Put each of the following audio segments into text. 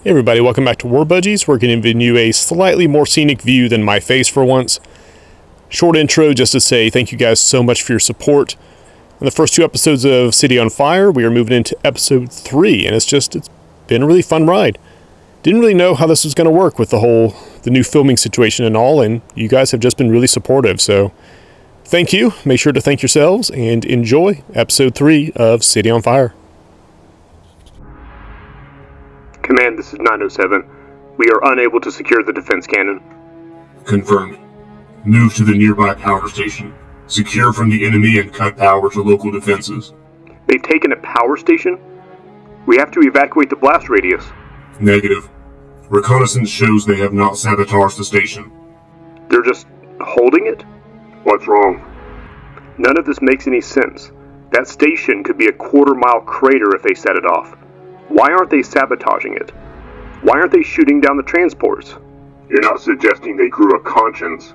Hey everybody, welcome back to War Budgies. We're going to give you a slightly more scenic view than my face for once. Short intro just to say thank you guys so much for your support. In the first two episodes of City on Fire, we are moving into episode 3, and it's been a really fun ride. Didn't really know how this was going to work with the new filming situation and all, and you guys have just been really supportive, so thank you. Make sure to thank yourselves, and enjoy episode 3 of City on Fire. Command, this is 907. We are unable to secure the defense cannon. Confirmed. Move to the nearby power station. Secure from the enemy and cut power to local defenses. They've taken a power station? We have to evacuate the blast radius. Negative. Reconnaissance shows they have not sabotaged the station. They're just holding it? What's wrong? None of this makes any sense. That station could be a quarter-mile crater if they set it off. Why aren't they sabotaging it? Why aren't they shooting down the transports? You're not suggesting they grew a conscience?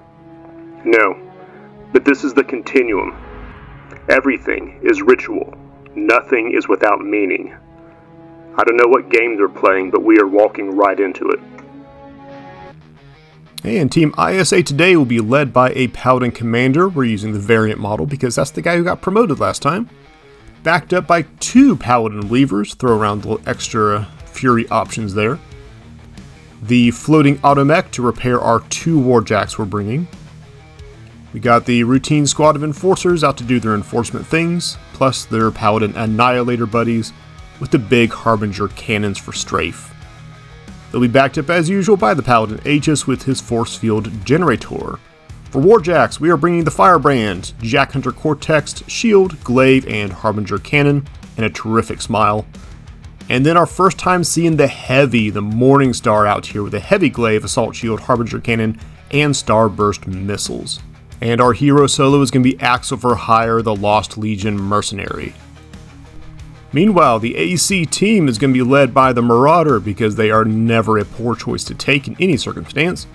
No, but this is the continuum. Everything is ritual. Nothing is without meaning. I don't know what game they're playing, but we are walking right into it. Hey, and Team ISA today will be led by a Paladin Commander. We're using the variant model because that's the guy who got promoted last time. Backed up by 2 Paladin Weavers, throw around a little extra Fury options there. The floating automech to repair our 2 Warjacks we're bringing. We got the routine squad of Enforcers out to do their enforcement things, plus their Paladin Annihilator buddies with the big Harbinger cannons for strafe. They'll be backed up as usual by the Paladin Aegis with his force field generator. For Warjacks, we are bringing the Firebrand, Jack Hunter Cortex, Shield, Glaive, and Harbinger Cannon, and a terrific smile. And then our first time seeing the Morningstar out here with a heavy Glaive, Assault Shield, Harbinger Cannon, and Starburst missiles. And our hero solo is going to be Axel for Hire, the Lost Legion Mercenary. Meanwhile, the AEC team is going to be led by the Marauder because they are never a poor choice to take in any circumstance.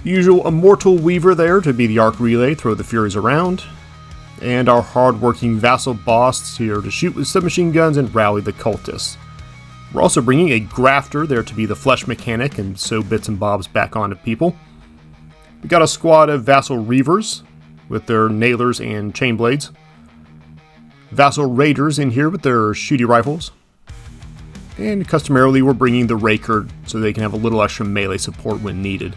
Usual Immortal Weaver there to be the arc relay, throw the Furies around. And our hard-working Vassal Boss here to shoot with submachine guns and rally the Cultists. We're also bringing a Grafter there to be the Flesh Mechanic and sew bits and bobs back onto people. We got a squad of Vassal Reavers with their Nailers and Chain Blades. Vassal Raiders in here with their shooty rifles. And customarily we're bringing the Raker so they can have a little extra melee support when needed.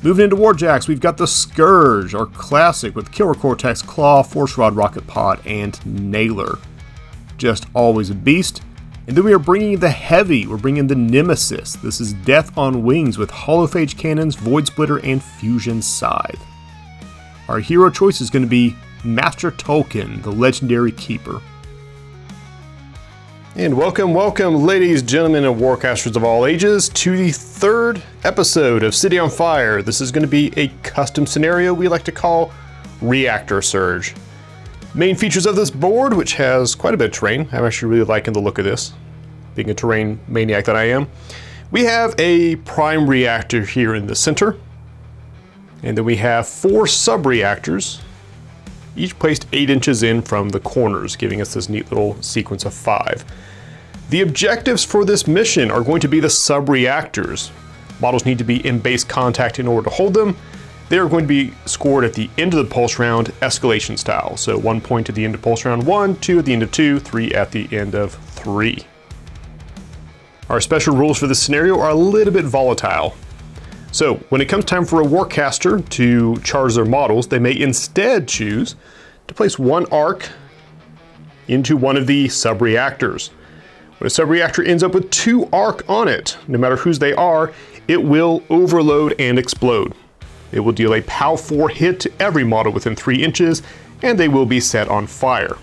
Moving into Warjacks, we've got the Scourge, our classic with Killer Cortex, Claw, Force Rod, Rocket Pod, and Nailer. Just always a beast. And then we are bringing the Heavy, we're bringing the Nemesis. This is Death on Wings with Holophage Cannons, Void Splitter, and Fusion Scythe. Our hero choice is going to be Master Tolkien, the Legendary Keeper. And welcome, ladies, gentlemen, and Warcasters of all ages, to the 3rd episode of City on Fire. This is going to be a custom scenario we like to call Reactor Surge. Main features of this board, which has quite a bit of terrain. I'm actually really liking the look of this, being a terrain maniac that I am. We have a prime reactor here in the center, and then we have 4 sub-reactors, each placed 8 inches in from the corners, giving us this neat little sequence of 5. The objectives for this mission are going to be the sub-reactors. Models need to be in base contact in order to hold them. They are going to be scored at the end of the pulse round, escalation style. So 1 point at the end of pulse round 1, 2 at the end of 2, 3 at the end of 3. Our special rules for this scenario are a little bit volatile. So when it comes time for a Warcaster to charge their models, they may instead choose to place 1 arc into one of the sub-reactors. When a sub-reactor ends up with 2 arc on it, no matter whose they are, it will overload and explode. It will deal a POW 4 hit to every model within 3 inches, and they will be set on fire.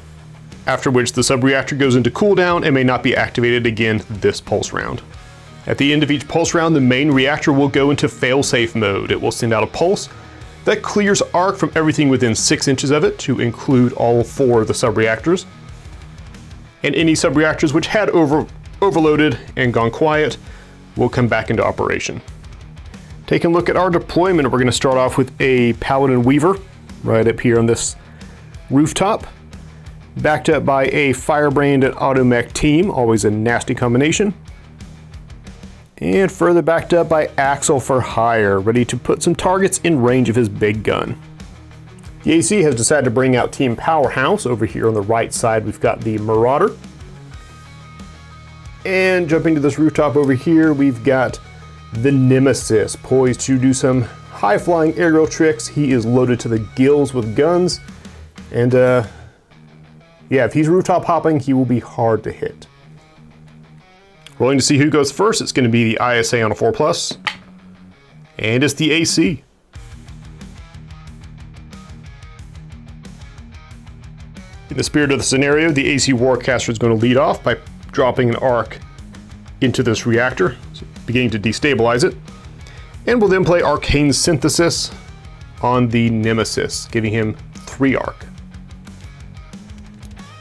After which the sub-reactor goes into cooldown and may not be activated again this pulse round. At the end of each pulse round, the main reactor will go into fail-safe mode. It will send out a pulse that clears arc from everything within 6 inches of it, to include all 4 of the sub-reactors. And any sub-reactors which had overloaded and gone quiet will come back into operation. Taking a look at our deployment, we're going to start off with a Paladin Weaver right up here on this rooftop. backed up by a Firebrand and Automech team, always a nasty combination. And further backed up by Axle for Hire, ready to put some targets in range of his big gun. The AC has decided to bring out Team Powerhouse. Over here on the right side, we've got the Marauder. And jumping to this rooftop over here, we've got the Nemesis, poised to do some high-flying aerial tricks. He is loaded to the gills with guns. And yeah, if he's rooftop hopping, he will be hard to hit. Rolling to see who goes first. It's going to be the ISA on a 4+. And it's the AC. In the spirit of the scenario, the AC Warcaster is going to lead off by dropping an arc into this reactor, beginning to destabilize it. And we'll then play Arcane Synthesis on the Nemesis, giving him 3 arc.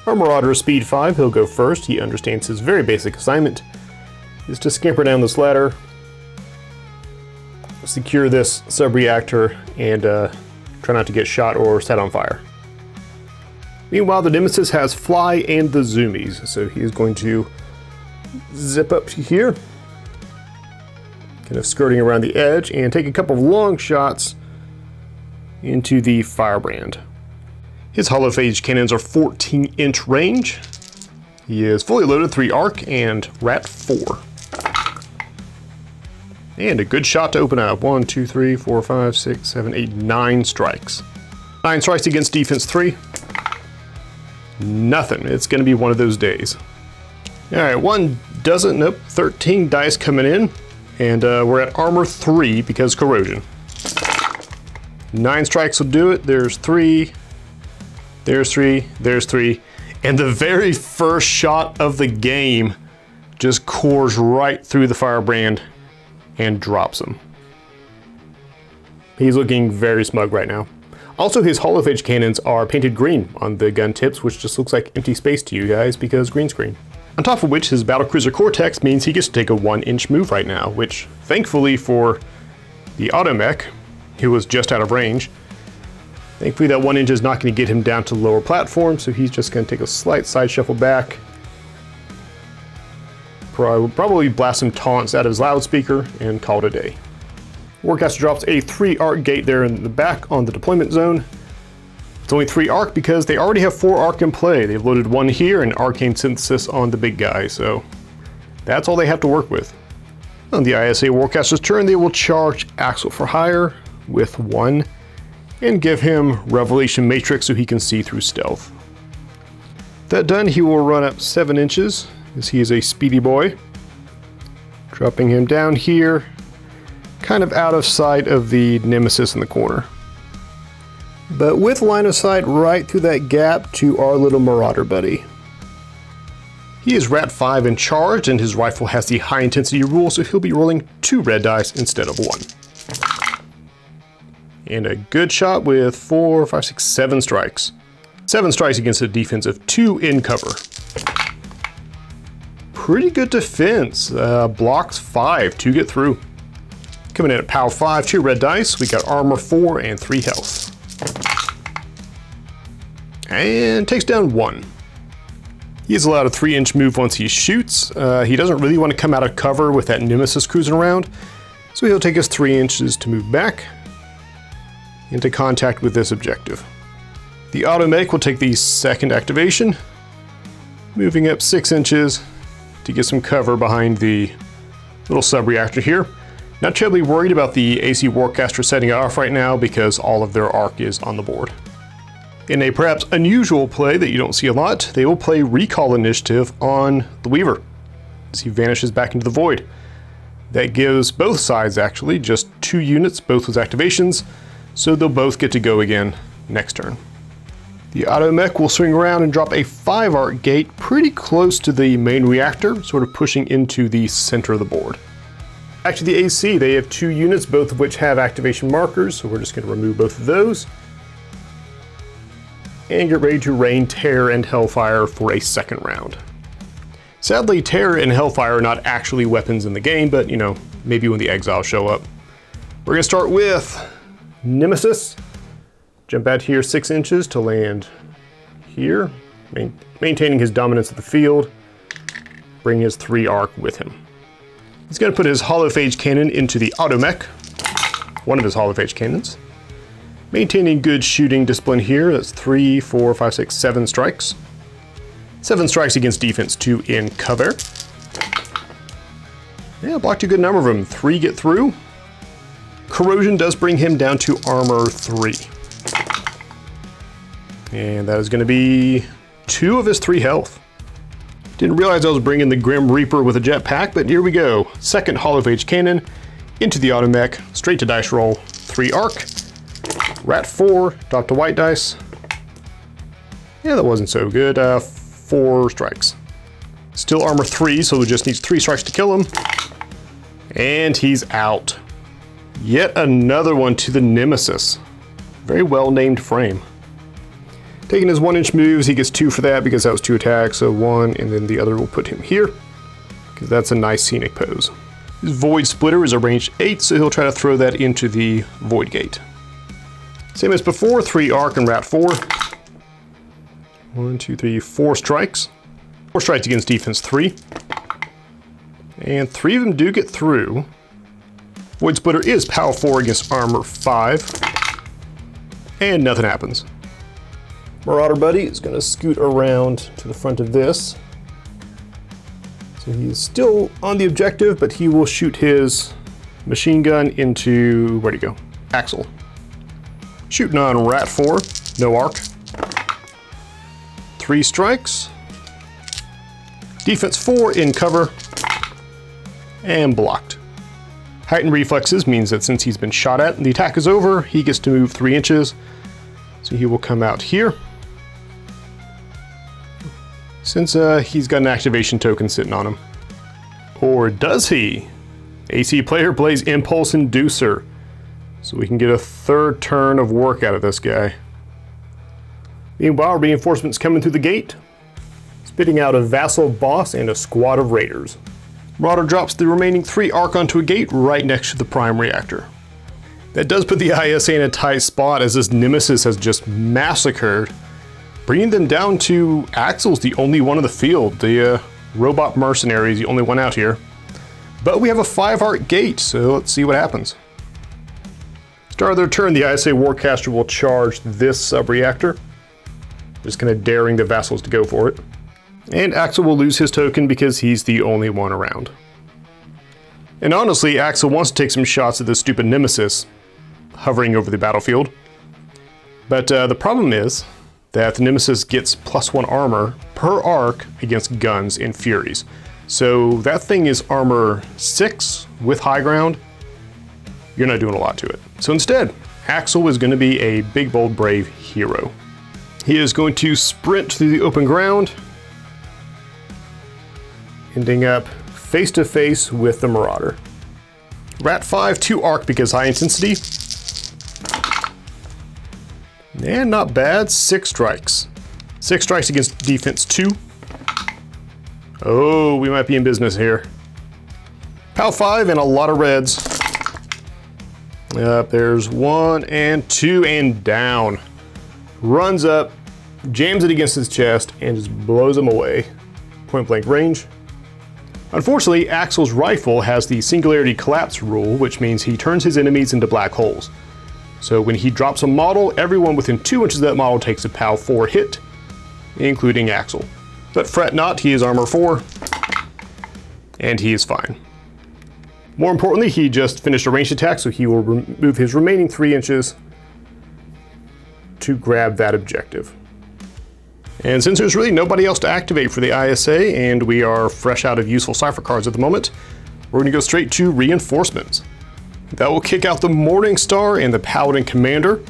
Our Marauder is speed 5, he'll go first. He understands his very basic assignment is to scamper down this ladder, secure this sub-reactor, and try not to get shot or set on fire. Meanwhile, the Nemesis has Fly and the Zoomies, so he is going to zip up to here, kind of skirting around the edge, and take a couple of long shots into the Firebrand. His hollow phage cannons are 14-inch range. He is fully loaded, 3 arc, and Rat 4. And a good shot to open up. 1, 2, 3, 4, 5, 6, 7, 8, 9 strikes. 9 strikes against defense 3. Nothing. It's going to be one of those days. Alright, 1 doesn't. Nope. 13 dice coming in. And we're at armor 3 because corrosion. 9 strikes will do it. There's 3. There's 3. There's 3. And the very first shot of the game just cores right through the Firebrand and drops him. He's looking very smug right now. Also, his hollow phage cannons are painted green on the gun tips, which just looks like empty space to you guys because green screen. On top of which, his Battlecruiser Cortex means he gets to take a 1-inch move right now, which, thankfully for the Automech, who was just out of range, thankfully that 1 inch is not going to get him down to the lower platform, so he's just going to take a slight side shuffle back. Probably blast some taunts out of his loudspeaker and call it a day. Warcaster drops a 3 arc gate there in the back on the deployment zone. It's only 3 arc because they already have 4 arc in play. They've loaded 1 here and Arcane Synthesis on the big guy, so that's all they have to work with. On the ISA Warcaster's turn, they will charge Axle for Hire with 1 and give him Revelation Matrix so he can see through stealth. That done, he will run up 7 inches as he is a speedy boy, dropping him down here, kind of out of sight of the Nemesis in the corner. But with line of sight right through that gap to our little Marauder buddy. He is Rat 5 and charged, and his rifle has the high intensity rule, so he'll be rolling 2 red dice instead of 1. And a good shot with 4, 5, 6, 7 strikes. 7 strikes against a defense of 2 in cover. Pretty good defense. Blocks 5 to get through. Coming in at POW 5, 2 red dice. We got armor 4 and 3 health. And takes down 1. He is allowed a 3-inch move once he shoots. He doesn't really want to come out of cover with that Nemesis cruising around, so he'll take us 3 inches to move back into contact with this objective. The Automech will take the second activation, moving up 6 inches to get some cover behind the little sub-reactor here. Not terribly worried about the AC Warcaster setting it off right now because all of their arc is on the board. In a perhaps unusual play that you don't see a lot, they will play Recall Initiative on the Weaver as he vanishes back into the void. That gives both sides actually just 2 units, both with activations, so they'll both get to go again next turn. The Automech will swing around and drop a 5 arc gate pretty close to the main reactor, sort of pushing into the center of the board. Back to the AC, they have 2 units, both of which have activation markers, so we're just going to remove both of those. And get ready to rain Terror and Hellfire for a second round. Sadly, Terror and Hellfire are not actually weapons in the game, but you know, maybe when the exiles show up. We're going to start with Nemesis. Jump out here 6 inches to land here, maintaining his dominance of the field. Bring his 3 arc with him. He's going to put his holophage cannon into the automech, one of his holophage cannons. Maintaining good shooting discipline here. That's 3, 4, 5, 6, 7 strikes. 7 strikes against defense 2 in cover. Yeah, blocked a good number of them. 3 get through. Corrosion does bring him down to armor 3. And that is going to be 2 of his 3 health. Didn't realize I was bringing the Grim Reaper with a jetpack, but here we go. Second holophage cannon into the automech, straight to dice roll. 3 arc. Rat 4, drop to white dice. Yeah, that wasn't so good. 4 strikes. Still armor 3, so it just needs 3 strikes to kill him. And he's out. Yet another one to the Nemesis. Very well named frame. Taking his 1-inch moves, he gets 2 for that because that was 2 attacks, so 1, and then the other will put him here, because that's a nice scenic pose. His Void Splitter is a range 8, so he'll try to throw that into the Void Gate. Same as before, 3 arc and rat 4. 1, 2, 3, 4 strikes. 4 strikes against defense 3. And 3 of them do get through. Void Splitter is power 4 against armor 5. And nothing happens. Marauder Buddy is going to scoot around to the front of this. So he's still on the objective, but he will shoot his machine gun into, where'd he go? Axel. Shooting on rat 4, no arc. 3 strikes. Defense 4 in cover. And blocked. Heightened reflexes means that since he's been shot at and the attack is over, he gets to move 3 inches. So he will come out here. Since he's got an activation token sitting on him. Or does he? AC player plays Impulse Inducer. So we can get a 3rd turn of work out of this guy. Meanwhile, reinforcements coming through the gate. Spitting out a vassal boss and a squad of raiders. Marauder drops the remaining 3 arc onto a gate right next to the prime reactor. That does put the ISA in a tight spot as this Nemesis has just massacred, bringing them down to Axel's the only one in the field. The robot mercenary is the only one out here. But we have a 5 arc gate, so let's see what happens. Start of their turn, the ISA Warcaster will charge this sub-reactor. Just kind of daring the vassals to go for it. And Axel will lose his token because he's the only one around. And honestly, Axel wants to take some shots at this stupid Nemesis hovering over the battlefield. But the problem is that the Nemesis gets +1 armor per arc against guns and furies. So that thing is armor 6 with high ground. You're not doing a lot to it. So instead, Axel is going to be a big, bold, brave hero. He is going to sprint through the open ground, ending up face to face with the Marauder. Rat 5, 2 arc because high intensity. And not bad, 6 strikes. 6 strikes against defense 2. Oh, we might be in business here. POW 5 and a lot of reds. There's 1 and 2 and down. Runs up, jams it against his chest, and just blows him away. Point blank range. Unfortunately, Axel's rifle has the singularity collapse rule, which means he turns his enemies into black holes. So when he drops a model, everyone within 2 inches of that model takes a POW 4 hit, including Axel. But fret not, he is armor 4, and he is fine. More importantly, he just finished a ranged attack, so he will remove his remaining 3 inches to grab that objective. And since there's really nobody else to activate for the ISA, and we are fresh out of useful cipher cards at the moment, we're going to go straight to reinforcements. That will kick out the Morning Star and the Paladin Commander,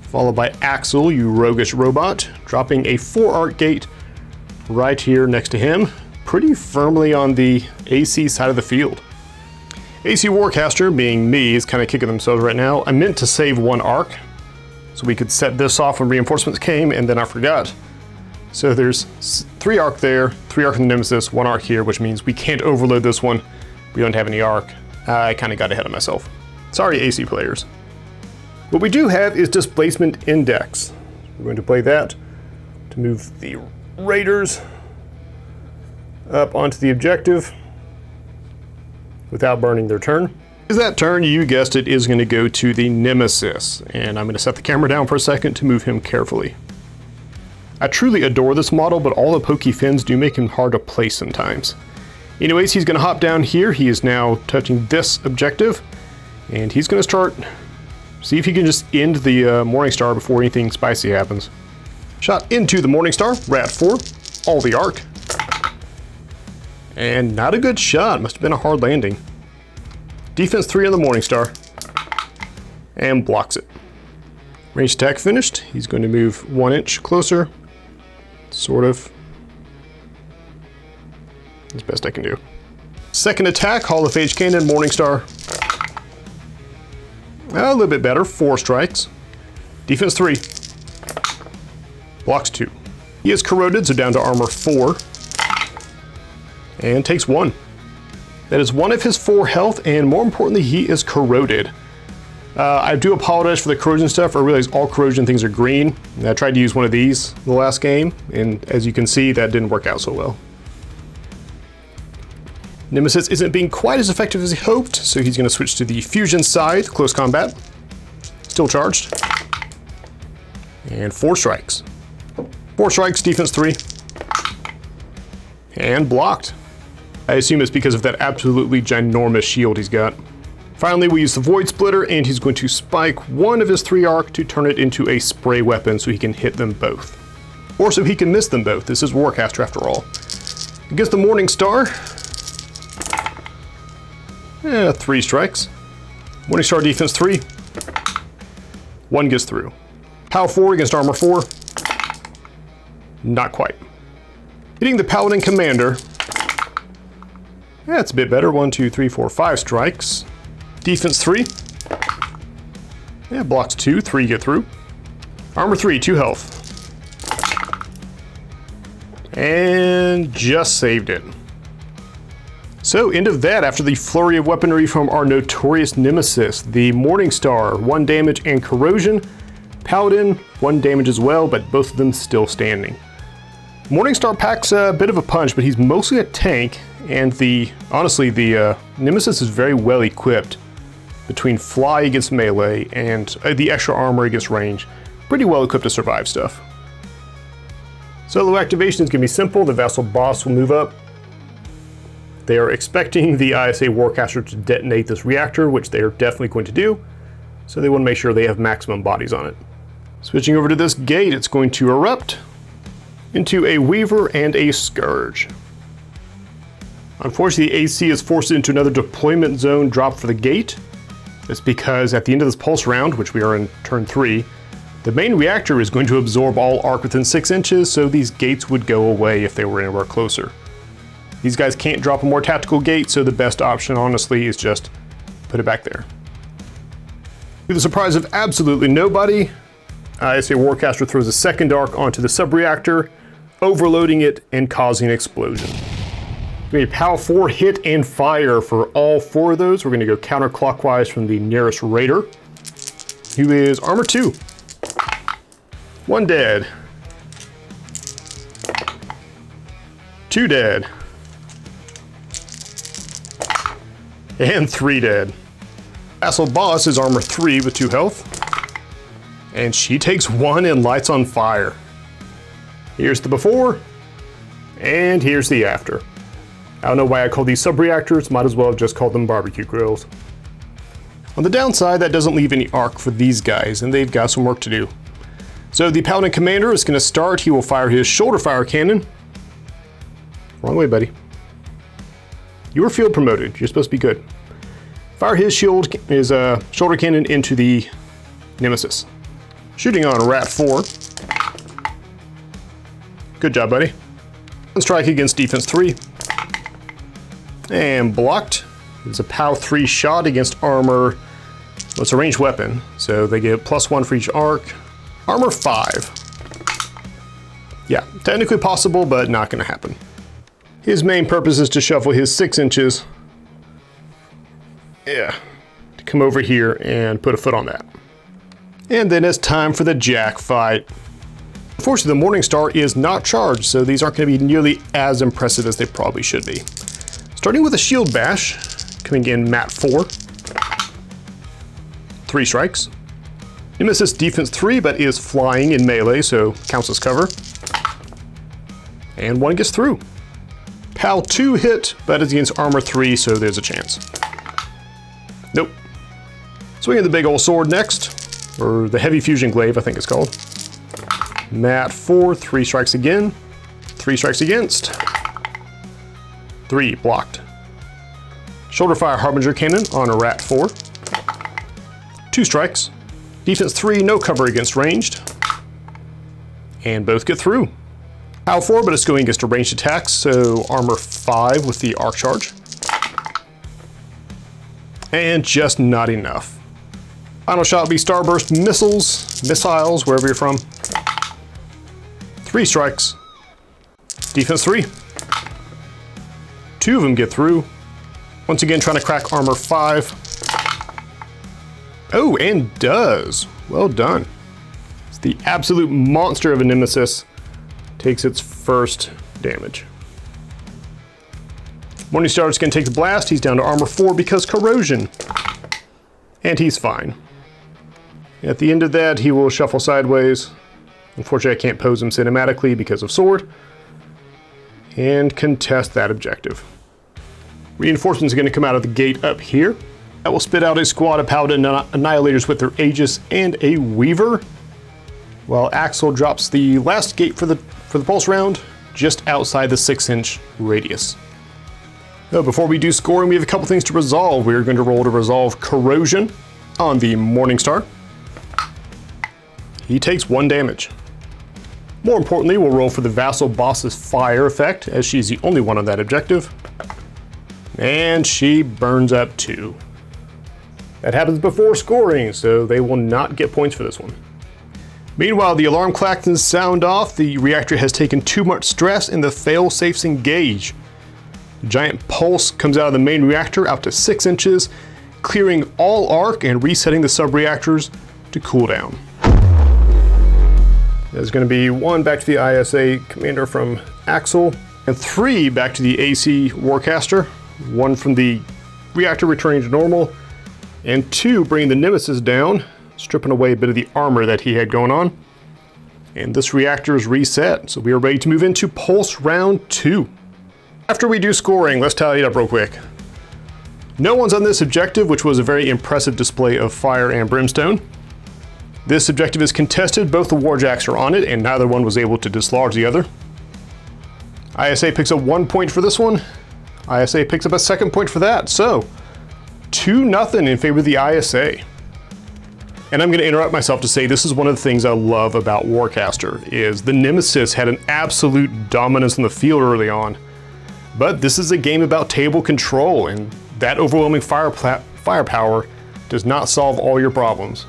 followed by Axel, you roguish robot, dropping a 4 arc gate right here next to him, pretty firmly on the AC side of the field. AC Warcaster, being me, is kind of kicking themselves right now. I meant to save 1 arc, so we could set this off when reinforcements came, and then I forgot. So there's 3 arc there, 3 arc in the Nemesis, 1 arc here, which means we can't overload this one. We don't have any arc. I kind of got ahead of myself. Sorry, AC players. What we do have is Displacement Index. We're going to play that to move the Raiders up onto the objective. without burning their turn. That turn, you guessed it, is going to go to the Nemesis, and I'm going to set the camera down for a second to move him carefully. I truly adore this model, but all the pokey fins do make him hard to place sometimes. Anyways, he's going to hop down here. He is now touching this objective, and he's going to start, see if he can just end the Morningstar before anything spicy happens. Shot into the Morningstar, Rat 4, all the arc. And not a good shot, must have been a hard landing. Defense 3 on the Morningstar, and blocks it. Range attack finished. He's going to move 1 inch closer, sort of. As best I can do. Second attack, Hall of Phage Cannon, Morningstar. A little bit better, 4 strikes. Defense 3. Blocks 2. He is corroded, so down to armor 4. And takes 1. That is 1 of his 4 health, and more importantly, he is corroded. I do apologize for the corrosion stuff. I realize all corrosion things are green. And I tried to use one of these the last game, and as you can see, that didn't work out so well. Nemesis isn't being quite as effective as he hoped, so he's going to switch to the fusion side, close combat. Still charged. And 4 strikes. 4 strikes, defense 3. And blocked. I assume it's because of that absolutely ginormous shield he's got. Finally, we use the Void Splitter, and he's going to spike 1 of his 3 arc to turn it into a spray weapon so he can hit them both. Or so he can miss them both. This is Warcaster after all. Against the Morningstar, 3 strikes. Morningstar defense 3. 1 gets through. Pow 4 against armor 4. Not quite. Hitting the Paladin Commander. That's a bit better. 1, 2, 3, 4, 5 strikes. Defense 3. Yeah, blocks 2, 3 get through. Armor 3, 2 health. And just saved it. So, end of that after the flurry of weaponry from our notorious Nemesis. The Morningstar, 1 damage and corrosion. Paladin, 1 damage as well, but both of them still standing. Morningstar packs a bit of a punch, but he's mostly a tank, and honestly, the Nemesis is very well equipped between fly against melee and the extra armor against range. Pretty well equipped to survive stuff. Solo activation is going to be simple. The Vassal Boss will move up. They are expecting the ISA Warcaster to detonate this reactor, which they are definitely going to do, so they want to make sure they have maximum bodies on it. Switching over to this gate, it's going to erupt into a Weaver and a Scourge. Unfortunately, the AC is forced into another deployment zone drop for the gate. That's because at the end of this pulse round, which we are in turn 3, the main reactor is going to absorb all arc within 6 inches, so these gates would go away if they were anywhere closer. These guys can't drop a more tactical gate, so the best option, honestly, is just put it back there. To the surprise of absolutely nobody, ISA Warcaster throws a second arc onto the sub-reactor, overloading it and causing an explosion. We have POW 4 hit and fire for all 4 of those. We're going to go counterclockwise from the nearest raider, who is armor 2. 1 dead. 2 dead. And 3 dead. Vassal Boss is armor 3 with 2 health. And she takes 1 and lights on fire. Here's the before, and here's the after. I don't know why I call these sub-reactors, might as well have just called them barbecue grills. On the downside, that doesn't leave any arc for these guys, and they've got some work to do. So the Paladin Commander is going to start. He will fire his shoulder fire cannon. Wrong way, buddy. You were field promoted. You're supposed to be good. Fire his shoulder cannon into the Nemesis. Shooting on Rat 4. Good job, buddy. 1 strike against defense 3. And blocked. It's a POW 3 shot against armor. Well, it's a ranged weapon, so they get +1 for each arc. Armor 5. Yeah, technically possible, but not going to happen. His main purpose is to shuffle his 6 inches. Yeah, to come over here and put a foot on that. And then it's time for the Jack fight. Unfortunately, the Morningstar is not charged, so these aren't going to be nearly as impressive as they probably should be. Starting with a shield bash, coming in mat 4. 3 strikes. Nemesis defense 3, but is flying in melee, so counts as cover. And 1 gets through. Pal 2 hit, but is against armor 3, so there's a chance. Nope. Swinging the big old sword next, or the heavy fusion glaive, I think it's called. Mat 4, 3 strikes again. 3 strikes against. 3 blocked. Shoulder fire harbinger cannon on a rat 4. 2 strikes. Defense 3, no cover against ranged. And both get through. Pal 4, but it's going against a ranged attack, so armor 5 with the arc charge. And just not enough. Final shot will be starburst missiles, wherever you're from. 3 strikes. Defense 3. 2 of them get through. Once again, trying to crack armor 5. Oh, and does. Well done. It's the absolute monster of a nemesis. Takes its first damage. Morningstar is going to take the blast. He's down to armor 4 because corrosion. And he's fine. At the end of that, he will shuffle sideways. Unfortunately, I can't pose him cinematically because of sword. And contest that objective. Reinforcements are going to come out of the gate up here. That will spit out a squad of Paladin Annihilators with their Aegis and a Weaver. While Axel drops the last gate for the pulse round just outside the 6-inch radius. Now, before we do scoring, we have a couple things to resolve. We're going to roll to resolve corrosion on the Morningstar. He takes 1 damage. More importantly, we'll roll for the Vassal Boss's fire effect, as she's the only one on that objective. And she burns up 2. That happens before scoring, so they will not get points for this one. Meanwhile, the alarm klaxons sound off. The reactor has taken too much stress and the fail-safes engage. A giant pulse comes out of the main reactor out to 6 inches, clearing all arc and resetting the sub-reactors to cool down. There's going to be 1 back to the ISA commander from Axel, and 3 back to the AC Warcaster. 1 from the reactor returning to normal, and 2 bringing the Nemesis down, stripping away a bit of the armor that he had going on. And this reactor is reset, so we are ready to move into Pulse Round 2. After we do scoring, let's tally it up real quick. No one's on this objective, which was a very impressive display of fire and brimstone. This objective is contested, both the Warjacks are on it, and neither one was able to dislodge the other. ISA picks up 1 point for this one. ISA picks up a 2nd point for that, so 2-0 in favor of the ISA. And I'm going to interrupt myself to say this is one of the things I love about Warcaster, is the Nemesis had an absolute dominance in the field early on. But this is a game about table control, and that overwhelming firepower does not solve all your problems.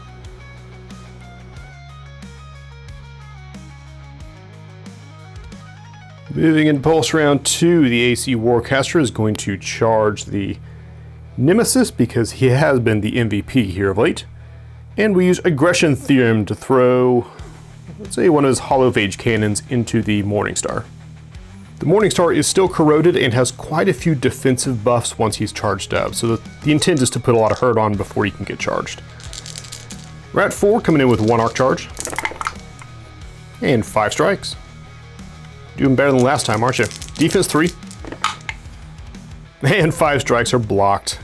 Moving into Pulse Round 2, the AC Warcaster is going to charge the Nemesis because he has been the MVP here of late. And we use Aggression Theorem to throw, let's say, one of his Hollow Phage cannons into the Morningstar. The Morningstar is still corroded and has quite a few defensive buffs once he's charged up, so the intent is to put a lot of hurt on before he can get charged. Rat 4 coming in with 1 arc charge. And 5 strikes. Doing better than last time, aren't you? Defense 3. And 5 strikes are blocked.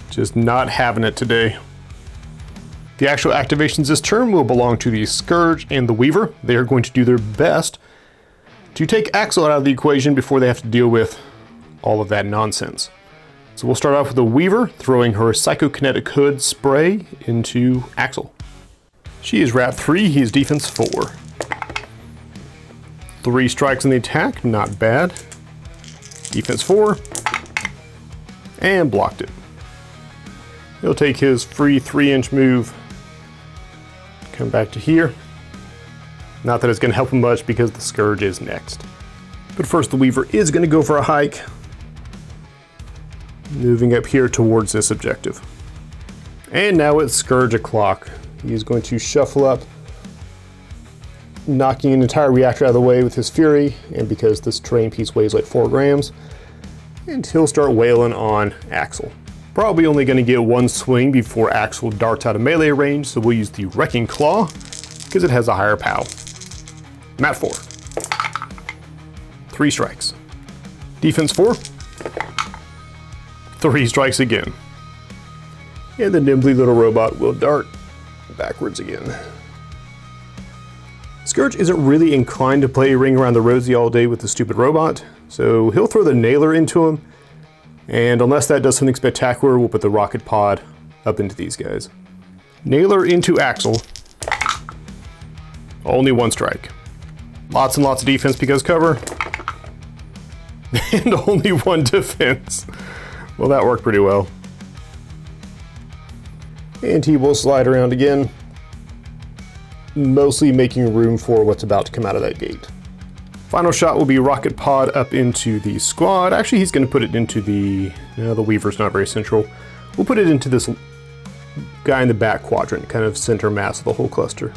Just not having it today. The actual activations this turn will belong to the Scourge and the Weaver. They are going to do their best to take Axel out of the equation before they have to deal with all of that nonsense. So we'll start off with the Weaver throwing her Psychokinetic Hood spray into Axel. She is Rat 3, he is Defense 4. 3 strikes in the attack, not bad. Defense 4. And blocked it. He'll take his free 3-inch move. Come back to here. Not that it's going to help him much because the Scourge is next. But first the Weaver is going to go for a hike. Moving up here towards this objective. And now it's Scourge o'clock. He's going to shuffle up, knocking an entire reactor out of the way with his Fury, and because this terrain piece weighs like 4 grams, and he'll start wailing on Axel. Probably only going to get one swing before Axel darts out of melee range, so we'll use the Wrecking Claw, because it has a higher POW. Mat 4. 3 strikes. Defense 4. 3 strikes again. And the nimbly little robot will dart backwards again. Scourge isn't really inclined to play Ring Around the Rosie all day with the stupid robot, so he'll throw the nailer into him, and unless that does something spectacular, we'll put the rocket pod up into these guys. Nailer into Axel. Only 1 strike. Lots and lots of defense because cover. And only 1 defense. Well, that worked pretty well. And he will slide around again, mostly making room for what's about to come out of that gate. Final shot will be rocket pod up into the squad. Actually, he's going to put it into the... No, the Weaver's not very central. We'll put it into this guy in the back quadrant, kind of center mass of the whole cluster.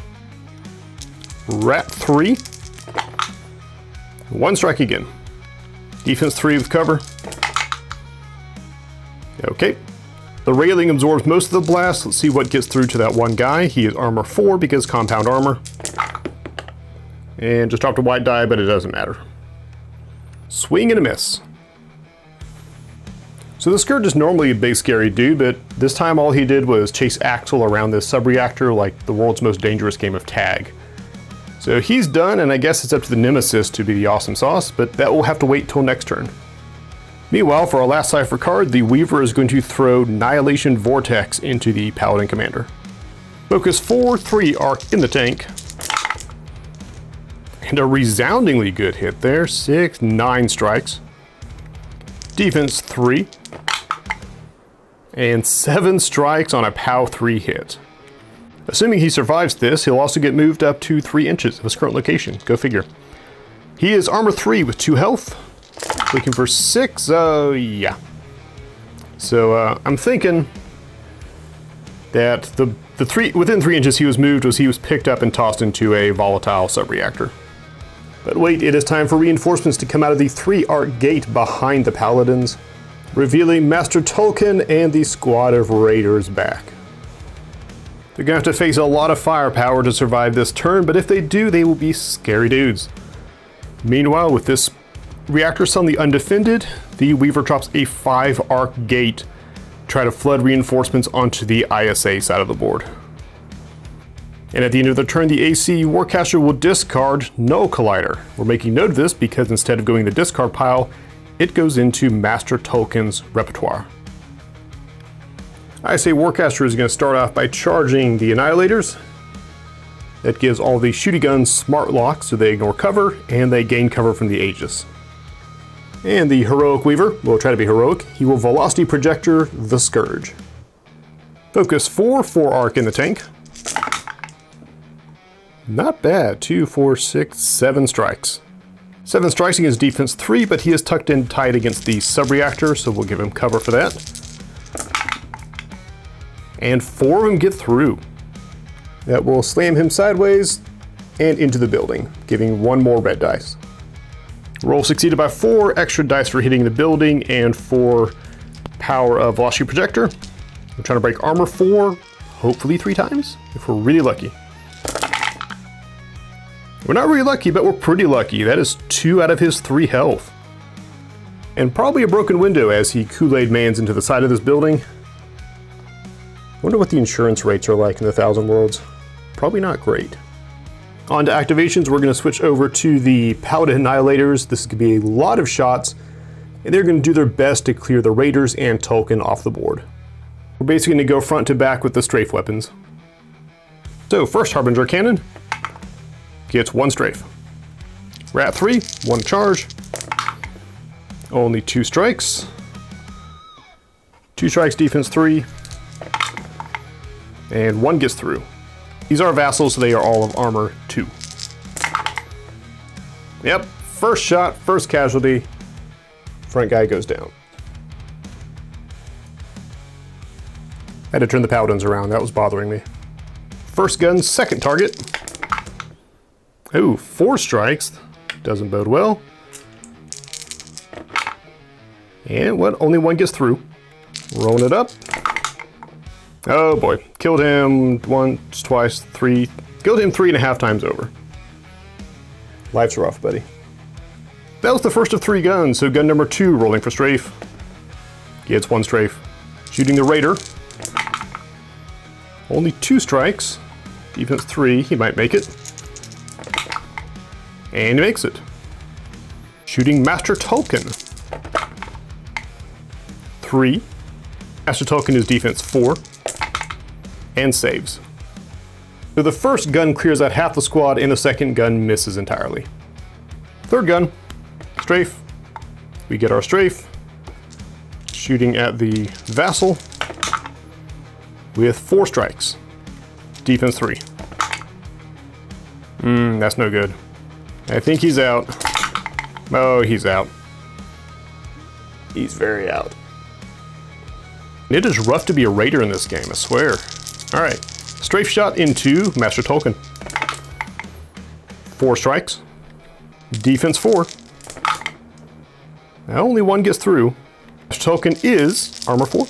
Rat 3. 1 strike again. Defense 3 with cover. Okay. The railing absorbs most of the blast. Let's see what gets through to that one guy. He is armor 4 because compound armor. And just dropped a white die, but it doesn't matter. Swing and a miss. So the Scourge is normally a big scary dude, but this time all he did was chase Axel around this sub-reactor like the world's most dangerous game of tag. So he's done, and I guess it's up to the Nemesis to be the awesome sauce, but that will have to wait till next turn. Meanwhile, for our last Cypher card, the Weaver is going to throw Annihilation Vortex into the Paladin Commander. Focus 4, 3 arc in the tank. And a resoundingly good hit there, 6, 9 strikes. Defense 3. And 7 strikes on a POW 3 hit. Assuming he survives this, he'll also get moved up to 3 inches of his current location. Go figure. He is armor 3 with 2 health. Looking for 6, yeah. So I'm thinking that the within 3 inches he was moved was he was picked up and tossed into a volatile sub-reactor. But wait, it is time for reinforcements to come out of the 3-arc gate behind the Paladins, revealing Master Tolkien and the squad of raiders back. They're gonna have to face a lot of firepower to survive this turn, but if they do, they will be scary dudes. Meanwhile, with this reactor suddenly undefended, the Weaver drops a 5-arc gate to try to flood reinforcements onto the ISA side of the board. And at the end of the turn, the AC Warcaster will discard Null Collider. We're making note of this because instead of going in the discard pile, it goes into Master Tolkien's repertoire. ISA Warcaster is going to start off by charging the Annihilators. That gives all the shooty guns smart locks so they ignore cover, and they gain cover from the Aegis. And the Heroic Weaver will try to be heroic. He will Velocity Projector the Scourge. Focus 4, 4 arc in the tank. Not bad, 2, 4, 6, 7 strikes. 7 strikes against defense 3, but he is tucked in tight against the sub-reactor, so we'll give him cover for that. And 4 of them get through. That will slam him sideways and into the building, giving 1 more red dice. Roll succeeded by 4 extra dice for hitting the building and 4 power of Velocity Projector. We're trying to break armor 4, hopefully 3 times, if we're really lucky. We're not really lucky, but we're pretty lucky. That is 2 out of his 3 health. And probably a broken window as he Kool-Aid Mans into the side of this building. Wonder what the insurance rates are like in the Thousand Worlds. Probably not great. On to activations, we're going to switch over to the Paladin Annihilators. This is going to be a lot of shots, and they're going to do their best to clear the Raiders and Tolkien off the board. We're basically going to go front to back with the strafe weapons. So, first Harbinger Cannon gets 1 strafe. Rat 3, 1 charge. Only 2 strikes. 2 strikes, defense 3. And 1 gets through. These are vassals, so they are all of armor 2. Yep, first shot, first casualty. Front guy goes down. Had to turn the Paladins around, that was bothering me. First gun, second target. Ooh, 4 strikes. Doesn't bode well. And what? Only 1 gets through. Rolling it up. Oh boy, killed him once, twice, three. Killed him 3.5 times over. Life's rough, buddy. That was the first of 3 guns, so gun number 2 rolling for strafe. Gets 1 strafe. Shooting the Raider. Only 2 strikes. Defense 3, he might make it. And he makes it. Shooting Master Token. 3. Master Token is defense 4. And saves. So the first gun clears out half the squad and the second gun misses entirely. Third gun, strafe. We get our strafe. Shooting at the Vassal with 4 strikes. Defense 3. That's no good. I think he's out. Oh, he's out. He's very out. It is rough to be a Raider in this game, I swear. Alright, strafe shot into Master Token. 4 strikes. Defense 4. Now only 1 gets through. Master Token is armor 4.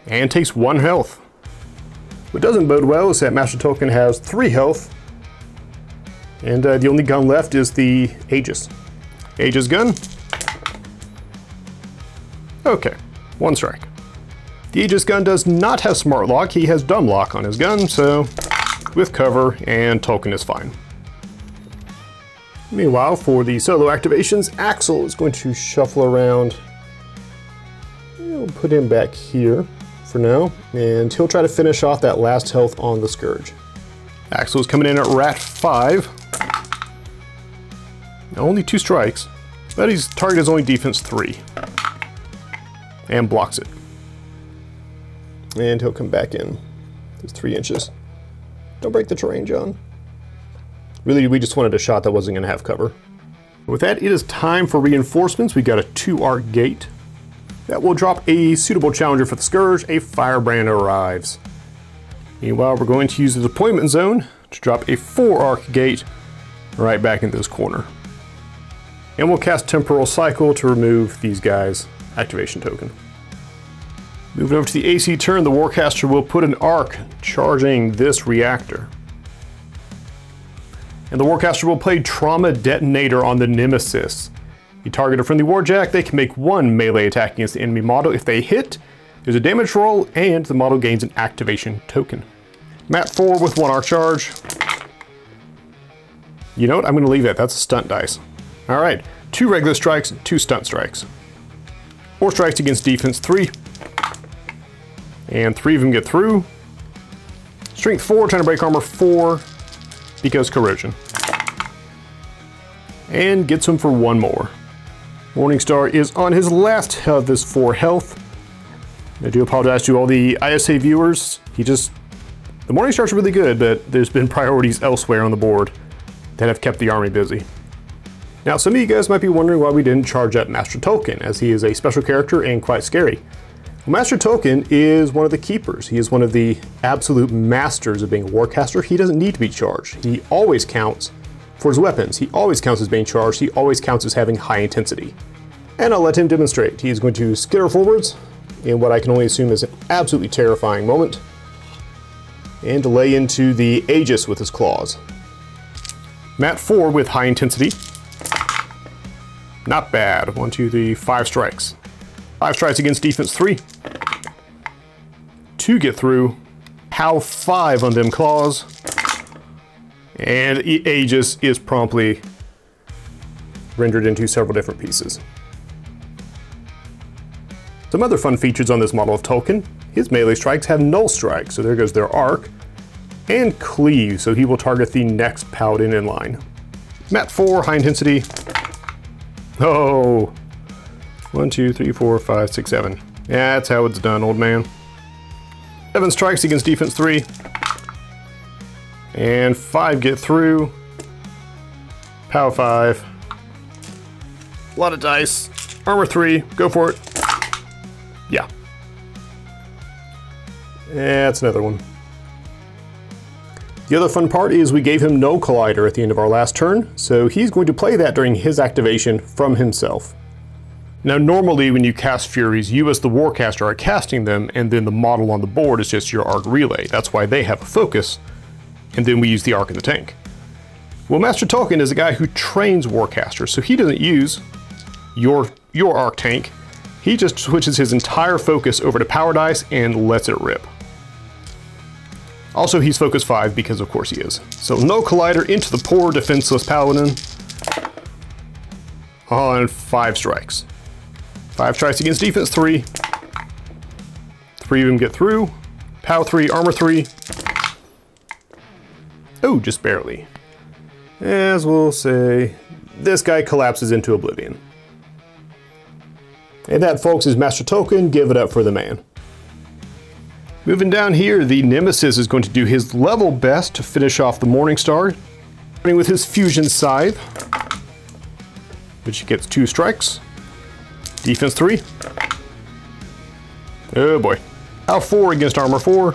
And takes 1 health. What doesn't bode well is that Master Token has 3 health. And the only gun left is the Aegis. Aegis gun. Okay, 1 strike. The Aegis gun does not have Smart Lock, he has Dumb Lock on his gun, so with cover and Token is fine. Meanwhile, for the solo activations, Axel is going to shuffle around. We'll put him back here for now, and he'll try to finish off that last health on the Scourge. Axel's coming in at Rat 5. Only 2 strikes, but his target is only defense 3. And blocks it. And he'll come back in. There's 3 inches. Don't break the terrain, John. Really, we just wanted a shot that wasn't going to have cover. With that, it is time for reinforcements. We got a 2-arc gate. That will drop a suitable challenger for the Scourge. A Firebrand arrives. Meanwhile, we're going to use the deployment zone to drop a 4-arc gate right back in this corner. And we'll cast Temporal Cycle to remove these guys' activation token. Moving over to the AC turn, the Warcaster will put an arc charging this reactor. And the Warcaster will play Trauma Detonator on the Nemesis. You target a friendly Warjack, they can make 1 melee attack against the enemy model. If they hit, there's a damage roll, and the model gains an activation token. Mat 4 with 1 arc charge. You know what? I'm going to leave that. That's a stunt dice. Alright, 2 regular strikes, 2 stunt strikes. 4 strikes against defense 3. And 3 of them get through. Strength 4, trying to break armor 4, because corrosion. And gets him for 1 more. Morningstar is on his last of this 4 health. I do apologize to all the ISA viewers. The Morningstar's really good, but there's been priorities elsewhere on the board that have kept the army busy. Now, some of you guys might be wondering why we didn't charge up Master Token, as he is a special character and quite scary. Well, Master Token is one of the keepers. He is one of the absolute masters of being a Warcaster. He doesn't need to be charged. He always counts for his weapons. He always counts as being charged. He always counts as having high intensity. And I'll let him demonstrate. He is going to skitter forwards in what I can only assume is an absolutely terrifying moment, and lay into the Aegis with his claws. Mat 4 with high intensity. Not bad. 1, 2, 3, 5 strikes. 5 strikes against defense 3. 2 get through. How 5 on them claws. And Aegis is promptly rendered into several different pieces. Some other fun features on this model of Token. His melee strikes have null strike, so there goes their arc. And cleave, so he will target the next paladin in line. Mat 4, high intensity. Oh. 1, 2, 3, 4, 5, 6, 7. Yeah, that's how it's done, old man. 7 strikes against defense 3. And 5 get through. Power 5. A lot of dice. Armor 3, go for it. Yeah. That's another one. The other fun part is we gave him no Collider at the end of our last turn, so he's going to play that during his activation from himself. Now normally when you cast Furies, you as the Warcaster are casting them, and then the model on the board is just your arc relay. That's why they have a focus, and then we use the arc in the tank. Well, Master Tolkien is a guy who trains Warcaster, so he doesn't use your arc tank. He just switches his entire focus over to Power Dice and lets it rip. Also, he's focus 5 because of course he is. So no collider into the poor defenseless paladin on 5 strikes. 5 strikes against defense 3. 3 of them get through. Pow 3, armor 3. Oh, just barely. As we'll say, this guy collapses into oblivion. And that, folks, is Master Tolkien. Give it up for the man. Moving down here, the Nemesis is going to do his level best to finish off the Morningstar, starting with his Fusion Scythe, which gets 2 strikes. Defense 3. Oh boy. Pow 4 against armor 4.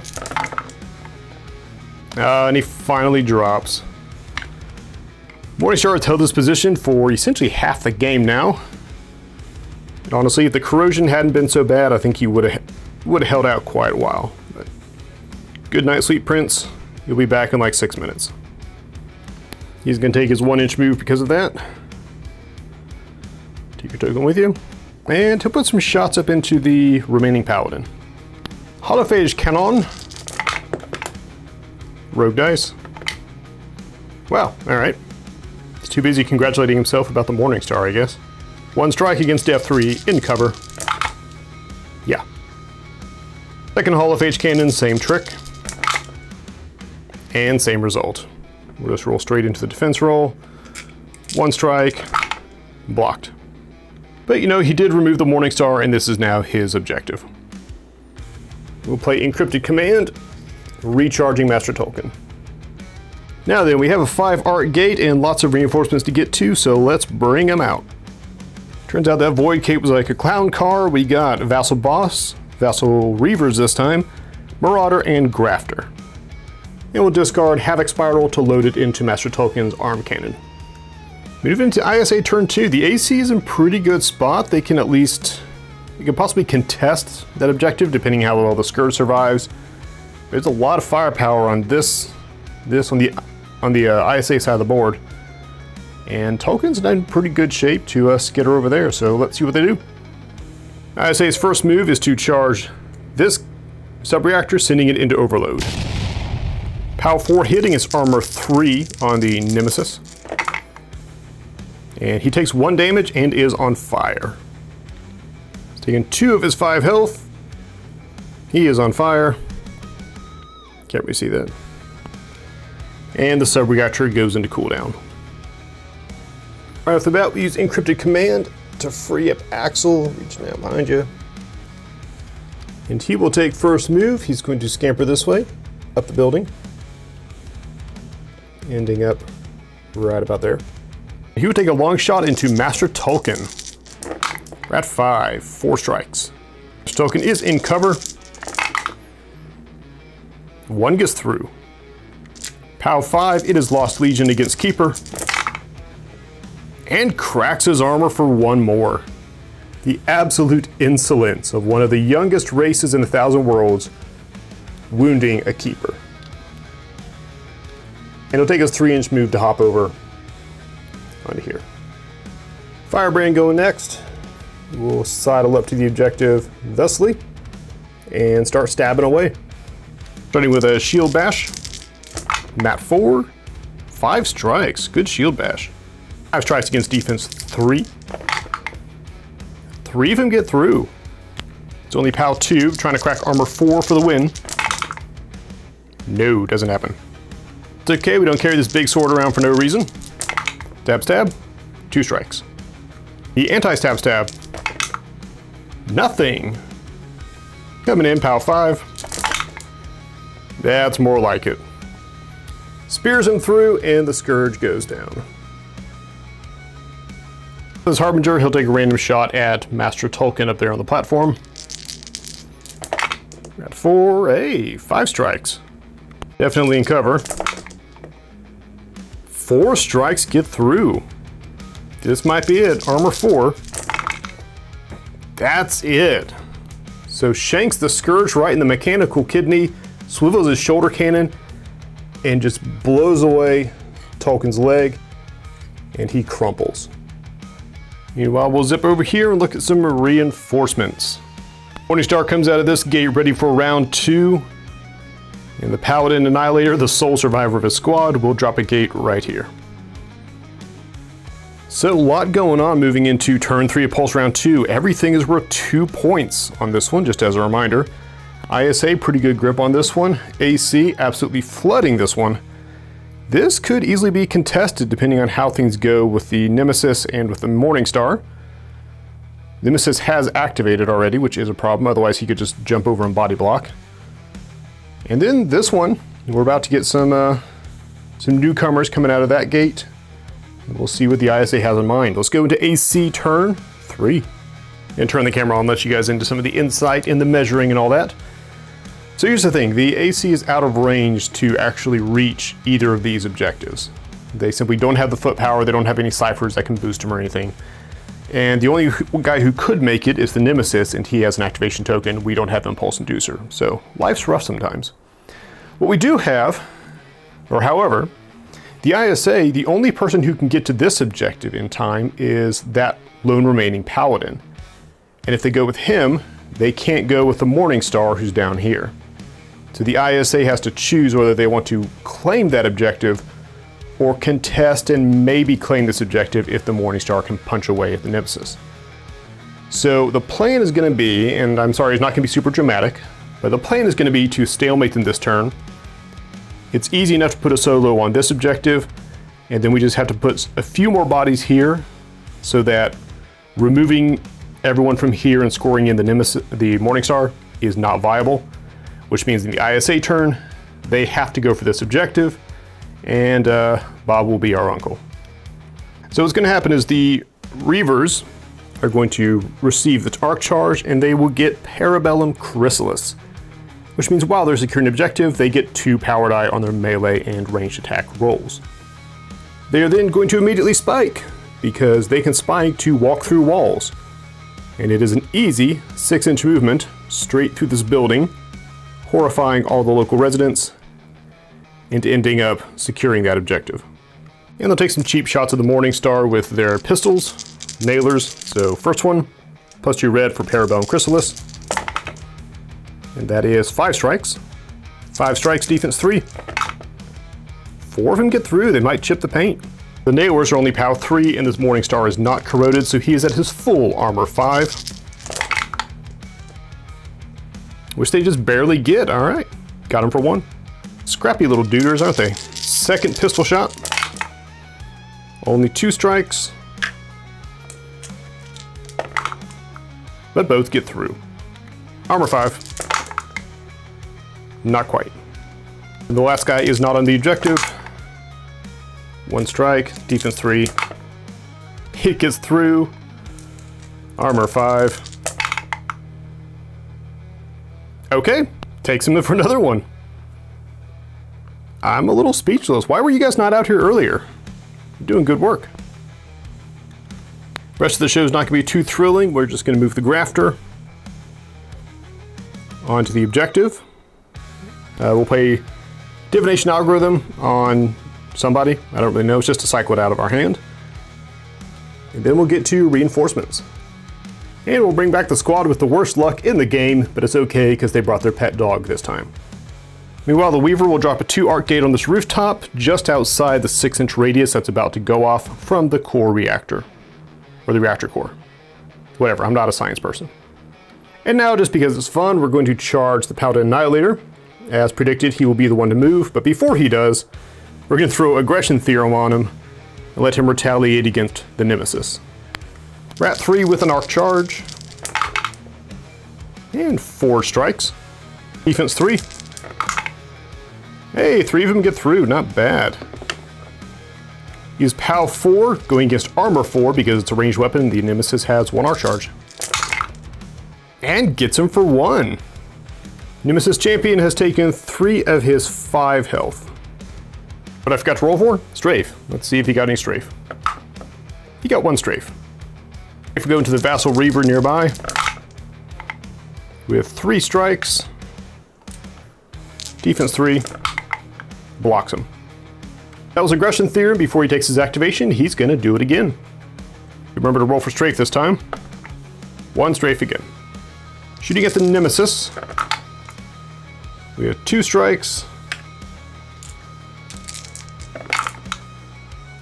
And he finally drops. Morningstar has held this position for essentially half the game now. And honestly, if the corrosion hadn't been so bad, I think he would have held out quite a while. But good night, sweet prince. You'll be back in like 6 minutes. He's going to take his 1-inch move because of that. Take your token with you. And he'll put some shots up into the remaining paladin. Holophage Cannon. Rogue dice. Wow, alright. He's too busy congratulating himself about the Morningstar, I guess. 1 strike against Def 3 in cover. Yeah. Second Holophage Cannon, same trick. And same result. We'll just roll straight into the defense roll. 1 strike. Blocked. But you know, he did remove the Morningstar, and this is now his objective. We'll play Encrypted Command, recharging Master Tolkien. Now then, we have a 5 arc gate and lots of reinforcements to get to, so let's bring them out. Turns out that Void Cape was like a clown car. We got Vassal Boss, Vassal Reavers this time, Marauder, and Grafter. And we'll discard Havoc Spiral to load it into Master Tolkien's arm cannon. Moving to ISA turn 2, the AC is in pretty good spot. They can possibly contest that objective depending how well the Scourge survives. There's a lot of firepower on this on the ISA side of the board. And Tolkien's in pretty good shape to skitter over there, so let's see what they do. ISA's first move is to charge this sub-reactor, sending it into overload. Pow 4 hitting its armor 3 on the Nemesis. And he takes 1 damage and is on fire. He's taking 2 of his 5 health. He is on fire. Can't really see that. And the sub-reactor goes into cooldown. Right off the bat, we use Encrypted Command to free up Axel, reaching out behind you. And he will take first move. He's going to scamper this way, up the building. Ending up right about there. He would take a long shot into Master Tolkien. We're at 5, 4 strikes. Master Tolkien is in cover. 1 gets through. Pow 5, it is Lost Legion against Keeper. And cracks his armor for 1 more. The absolute insolence of one of the youngest races in 1,000 Worlds wounding a Keeper. And it'll take us 3-inch move to hop over onto here. Firebrand going next. We'll sidle up to the objective thusly and start stabbing away. Starting with a Shield Bash. Mat 4. 5 strikes. Good Shield Bash. 5 strikes against defense 3. 3 of them get through. It's only Pow 2 trying to crack armor 4 for the win. No, doesn't happen. It's okay, we don't carry this big sword around for no reason. Stab, stab. 2 strikes. The anti-stab, stab. Nothing. Coming in, Pow 5. That's more like it. Spears him through, and the Scourge goes down. This Harbinger, he'll take a random shot at Master Tolkien up there on the platform. At 4, hey, 5 strikes. Definitely in cover. 4 strikes get through. This might be it. Armor 4. That's it. So shanks the Scourge right in the mechanical kidney, swivels his shoulder cannon, and just blows away Tolkien's leg, and he crumples. Meanwhile, we'll zip over here and look at some reinforcements. Morningstar comes out of this gate ready for round 2. And the Paladin Annihilator, the sole survivor of his squad, will drop a gate right here. So a lot going on moving into turn 3 of Pulse round 2. Everything is worth 2 points on this one, just as a reminder. ISA, pretty good grip on this one. AC, absolutely flooding this one. This could easily be contested depending on how things go with the Nemesis and with the Morningstar. Nemesis has activated already, which is a problem, otherwise he could just jump over and body block. And then this one, we're about to get some newcomers coming out of that gate. We'll see what the ISA has in mind. Let's go into AC turn 3. And turn the camera on and let you guys into some of the insight in the measuring and all that. So here's the thing, the AC is out of range to actually reach either of these objectives. They simply don't have the foot power, they don't have any ciphers that can boost them or anything. And the only guy who could make it is the Nemesis, and he has an activation token. We don't have Impulse Inducer, so life's rough sometimes. What we do have, or however, the ISA, the only person who can get to this objective in time is that lone remaining Paladin. And if they go with him, they can't go with the Morningstar who's down here. So the ISA has to choose whether they want to claim that objective or contest and maybe claim this objective if the Morningstar can punch away at the Nemesis. So the plan is going to be, and I'm sorry, it's not going to be super dramatic, but the plan is going to be to stalemate them this turn. It's easy enough to put a solo on this objective, and then we just have to put a few more bodies here so that removing everyone from here and scoring in the Nemesis, the Morningstar, is not viable, which means in the ISA turn, they have to go for this objective, and Bob will be our uncle. So what's going to happen is the Reavers are going to receive the Arc Charge, and they will get Parabellum Chrysalis, which means while they're securing an objective, they get 2 power die on their melee and ranged attack rolls. They are then going to immediately spike, because they can spike to walk through walls. And it is an easy 6-inch movement straight through this building, horrifying all the local residents, and ending up securing that objective. And they'll take some cheap shots of the Morningstar with their pistols, nailers. So first one, +2 red for Parabellum Chrysalis. And that is 5 strikes. 5 strikes, defense 3. 4 of them get through, they might chip the paint. The nailers are only POW 3, and this Morningstar is not corroded, so he is at his full armor 5. Which they just barely get, alright. Got him for 1. Scrappy little duders, aren't they? Second pistol shot. Only 2 strikes. But both get through. Armor 5. Not quite. And the last guy is not on the objective. 1 strike, defense 3. It gets through. Armor 5. Okay, takes him for another one. I'm a little speechless. Why were you guys not out here earlier? You're doing good work. Rest of the show is not going to be too thrilling. We're just going to move the Grafter onto the objective. We'll play Divination Algorithm on somebody. I don't really know. It's just to cycle it out of our hand. And then we'll get to reinforcements. And we'll bring back the squad with the worst luck in the game, but it's okay because they brought their pet dog this time. Meanwhile, the Weaver will drop a 2 arc gate on this rooftop just outside the 6-inch radius that's about to go off from the core reactor. Or the reactor core. Whatever, I'm not a science person. And now, just because it's fun, we're going to charge the Paladin Annihilator. As predicted, he will be the one to move, but before he does, we're going to throw Aggression Theorem on him and let him retaliate against the Nemesis. Rat 3 with an arc charge. And 4 strikes. Defense 3. Hey, 3 of them get through, not bad. Use POW 4, going against Armor 4 because it's a ranged weapon. The Nemesis has 1 arc charge. And gets him for 1. Nemesis Champion has taken 3 of his 5 health. But I forgot to roll for? Strafe. Let's see if he got any strafe. He got 1 strafe. If we go into the Vassal Reaver nearby, with 3 strikes. Defense 3. Blocks him. That was Aggression Theorem. Before he takes his activation, he's going to do it again. Remember to roll for strafe this time. 1 strafe again. Shooting at the Nemesis. We have 2 strikes.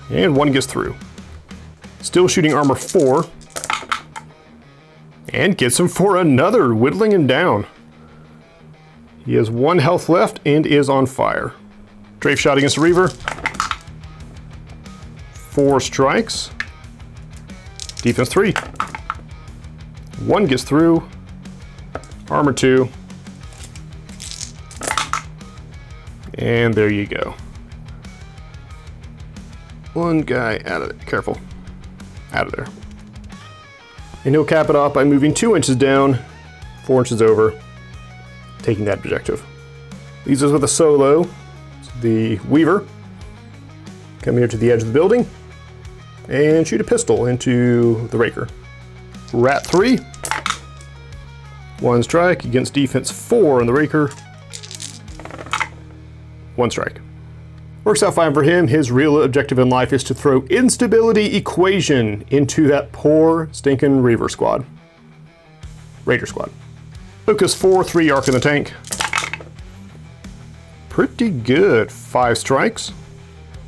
And 1 gets through. Still shooting armor 4. And gets him for another, whittling him down. He has 1 health left and is on fire. Strafe shot against the Reaver. 4 strikes. Defense 3. 1 gets through. Armor 2. And there you go. 1 guy out of it. Careful. Out of there. And he'll cap it off by moving 2 inches down, 4 inches over, taking that objective. Leaves us with a solo. The Weaver. Come here to the edge of the building and shoot a pistol into the Raker. Rat 3. 1 strike against defense 4 on the Raker. 1 strike. Works out fine for him. His real objective in life is to throw instability equation into that poor stinking Reaver squad. Raider squad. Focus 4, 3 arc in the tank. Pretty good. 5 strikes.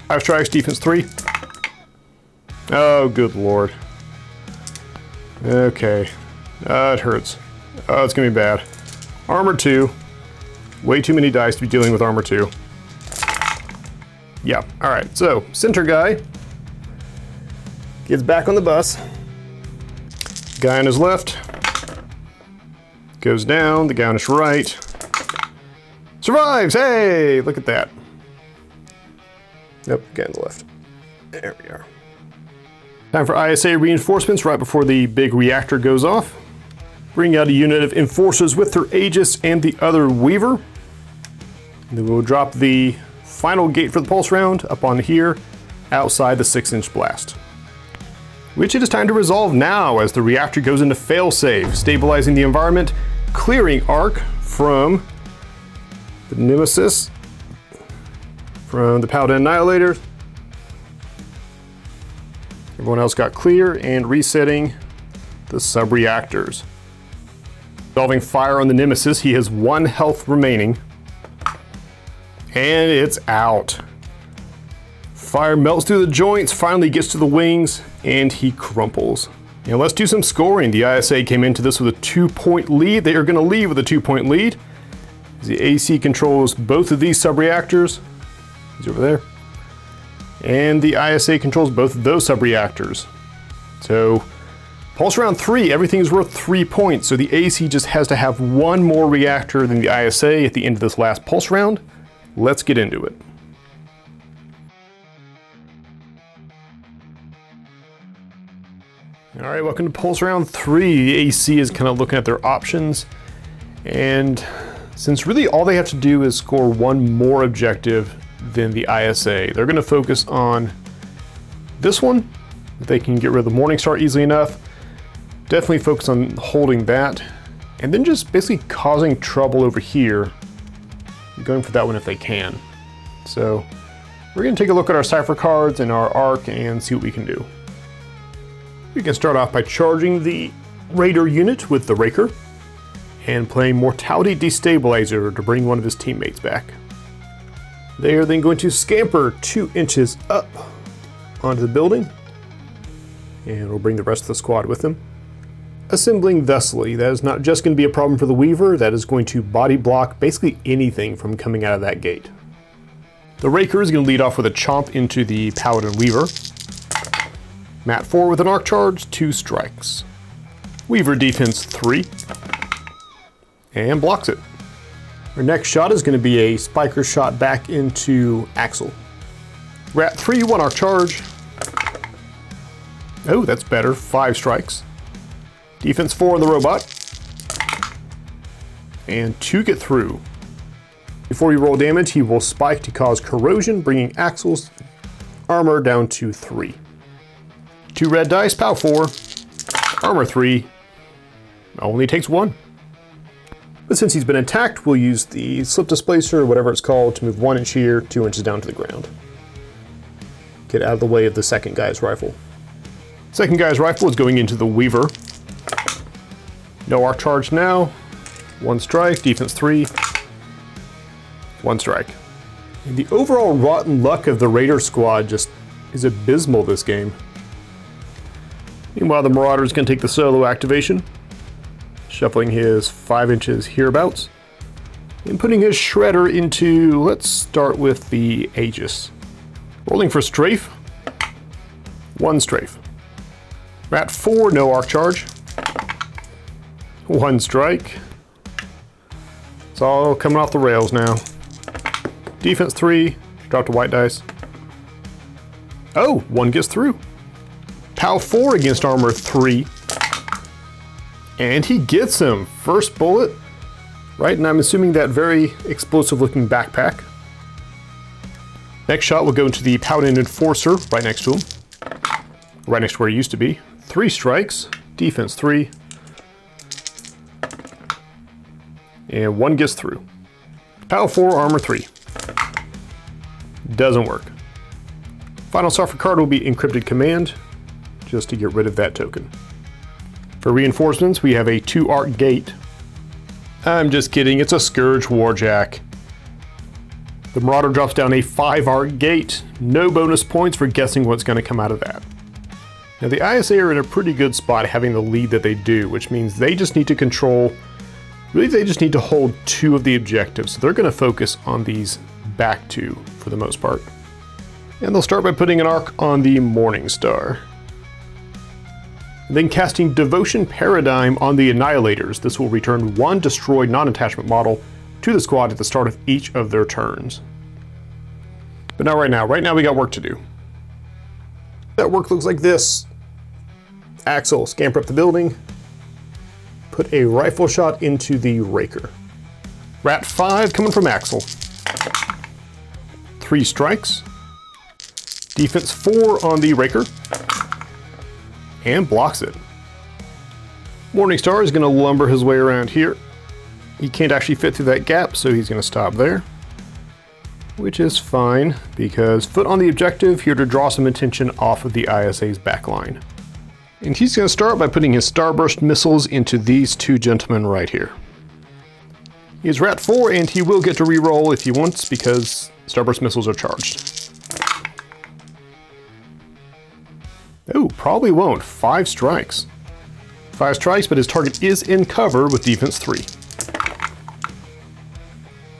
5 strikes, defense 3. Oh, good lord. Okay. It hurts. Oh, it's gonna be bad. Armor 2. Way too many dice to be dealing with armor 2. Yeah, alright, so center guy gets back on the bus. Guy on his left goes down, the guy on his right survives! Hey, look at that. Nope, guy on the left. There we are. Time for ISA reinforcements right before the big reactor goes off. Bring out a unit of enforcers with their Aegis and the other Weaver. And then we'll drop the final gate for the pulse round up on here outside the 6-inch blast, which it is time to resolve now as the reactor goes into failsafe, stabilizing the environment, clearing arc from the Nemesis, from the Paladin Annihilators. Everyone else got clear, and resetting the sub-reactors. Resolving fire on the Nemesis, he has 1 health remaining. And it's out. Fire melts through the joints, finally gets to the wings, and he crumples. Now let's do some scoring. The ISA came into this with a 2-point lead. They are going to leave with a 2-point lead. The AC controls both of these sub-reactors. He's over there. And the ISA controls both of those sub-reactors. So, pulse round 3, everything is worth 3 points. So the AC just has to have 1 more reactor than the ISA at the end of this last pulse round. Let's get into it. All right, welcome to Pulse Round 3. The AC is kind of looking at their options. And since really all they have to do is score 1 more objective than the ISA, they're going to focus on this one. If they can get rid of the Morning Star easily enough, definitely focus on holding that. And then just basically causing trouble over here. Going for that one if they can. So we're going to take a look at our Cypher cards and our arc and see what we can do. We can start off by charging the Raider unit with the Raker and playing Mortality Destabilizer to bring one of his teammates back. They are then going to scamper 2 inches up onto the building, and we'll bring the rest of the squad with them. Assembling thusly, that is not just going to be a problem for the Weaver, that is going to body block basically anything from coming out of that gate. The Raker is going to lead off with a chomp into the Paladin Weaver. Mat 4 with an arc charge, 2 strikes. Weaver defense 3. And blocks it. Our next shot is going to be a spiker shot back into Axel. Rat 3, 1 arc charge. Oh, that's better, 5 strikes. Defense 4 on the robot. And 2 get through. Before you roll damage, he will spike to cause corrosion, bringing Axel's armor down to 3. 2 red dice, POW 4. Armor 3. Only takes 1. But since he's been attacked, we'll use the slip displacer, or whatever it's called, to move 1 inch here, 2 inches down to the ground. Get out of the way of the second guy's rifle. Second guy's rifle is going into the Weaver. No arc charge now. 1 strike, defense 3. 1 strike. And the overall rotten luck of the Raider squad just is abysmal this game. Meanwhile, the Marauder is going to take the solo activation, shuffling his 5 inches hereabouts, and putting his Shredder into, let's start with the Aegis. Rolling for strafe. 1 strafe. Rat 4, no arc charge. 1 strike. It's all coming off the rails now. Defense 3, drop to white dice. Oh, 1 gets through. POW 4 against armor 3. And he gets him. First bullet. Right, and I'm assuming that very explosive looking backpack. Next shot will go into the Paladin Enforcer right next to him. Right next to where he used to be. 3 strikes, defense 3. And 1 gets through. POW 4, armor 3. Doesn't work. Final software card will be Encrypted Command, just to get rid of that token. For reinforcements, we have a 2 arc gate. I'm just kidding, it's a Scourge Warjack. The Marauder drops down a 5 arc gate. No bonus points for guessing what's going to come out of that. Now the ISA are in a pretty good spot having the lead that they do, which means they just need to control, really they just need to hold 2 of the objectives. So they're going to focus on these back 2 for the most part. And they'll start by putting an arc on the Morningstar. And then casting Devotion Paradigm on the Annihilators. This will return 1 destroyed non-attachment model to the squad at the start of each of their turns. But not right now. Right now we got work to do. That work looks like this. Axel, scamper up the building. Put a rifle shot into the Raker. Rat 5 coming from Axel. 3 strikes. Defense 4 on the Raker. And blocks it. Morningstar is going to lumber his way around here. He can't actually fit through that gap, so he's going to stop there. Which is fine, because foot on the objective, here to draw some attention off of the ISA's backline. And he's going to start by putting his Starburst missiles into these 2 gentlemen right here. He is Rat 4, and he will get to reroll if he wants, because Starburst missiles are charged. Oh, probably won't. 5 strikes. 5 strikes, but his target is in cover with defense 3.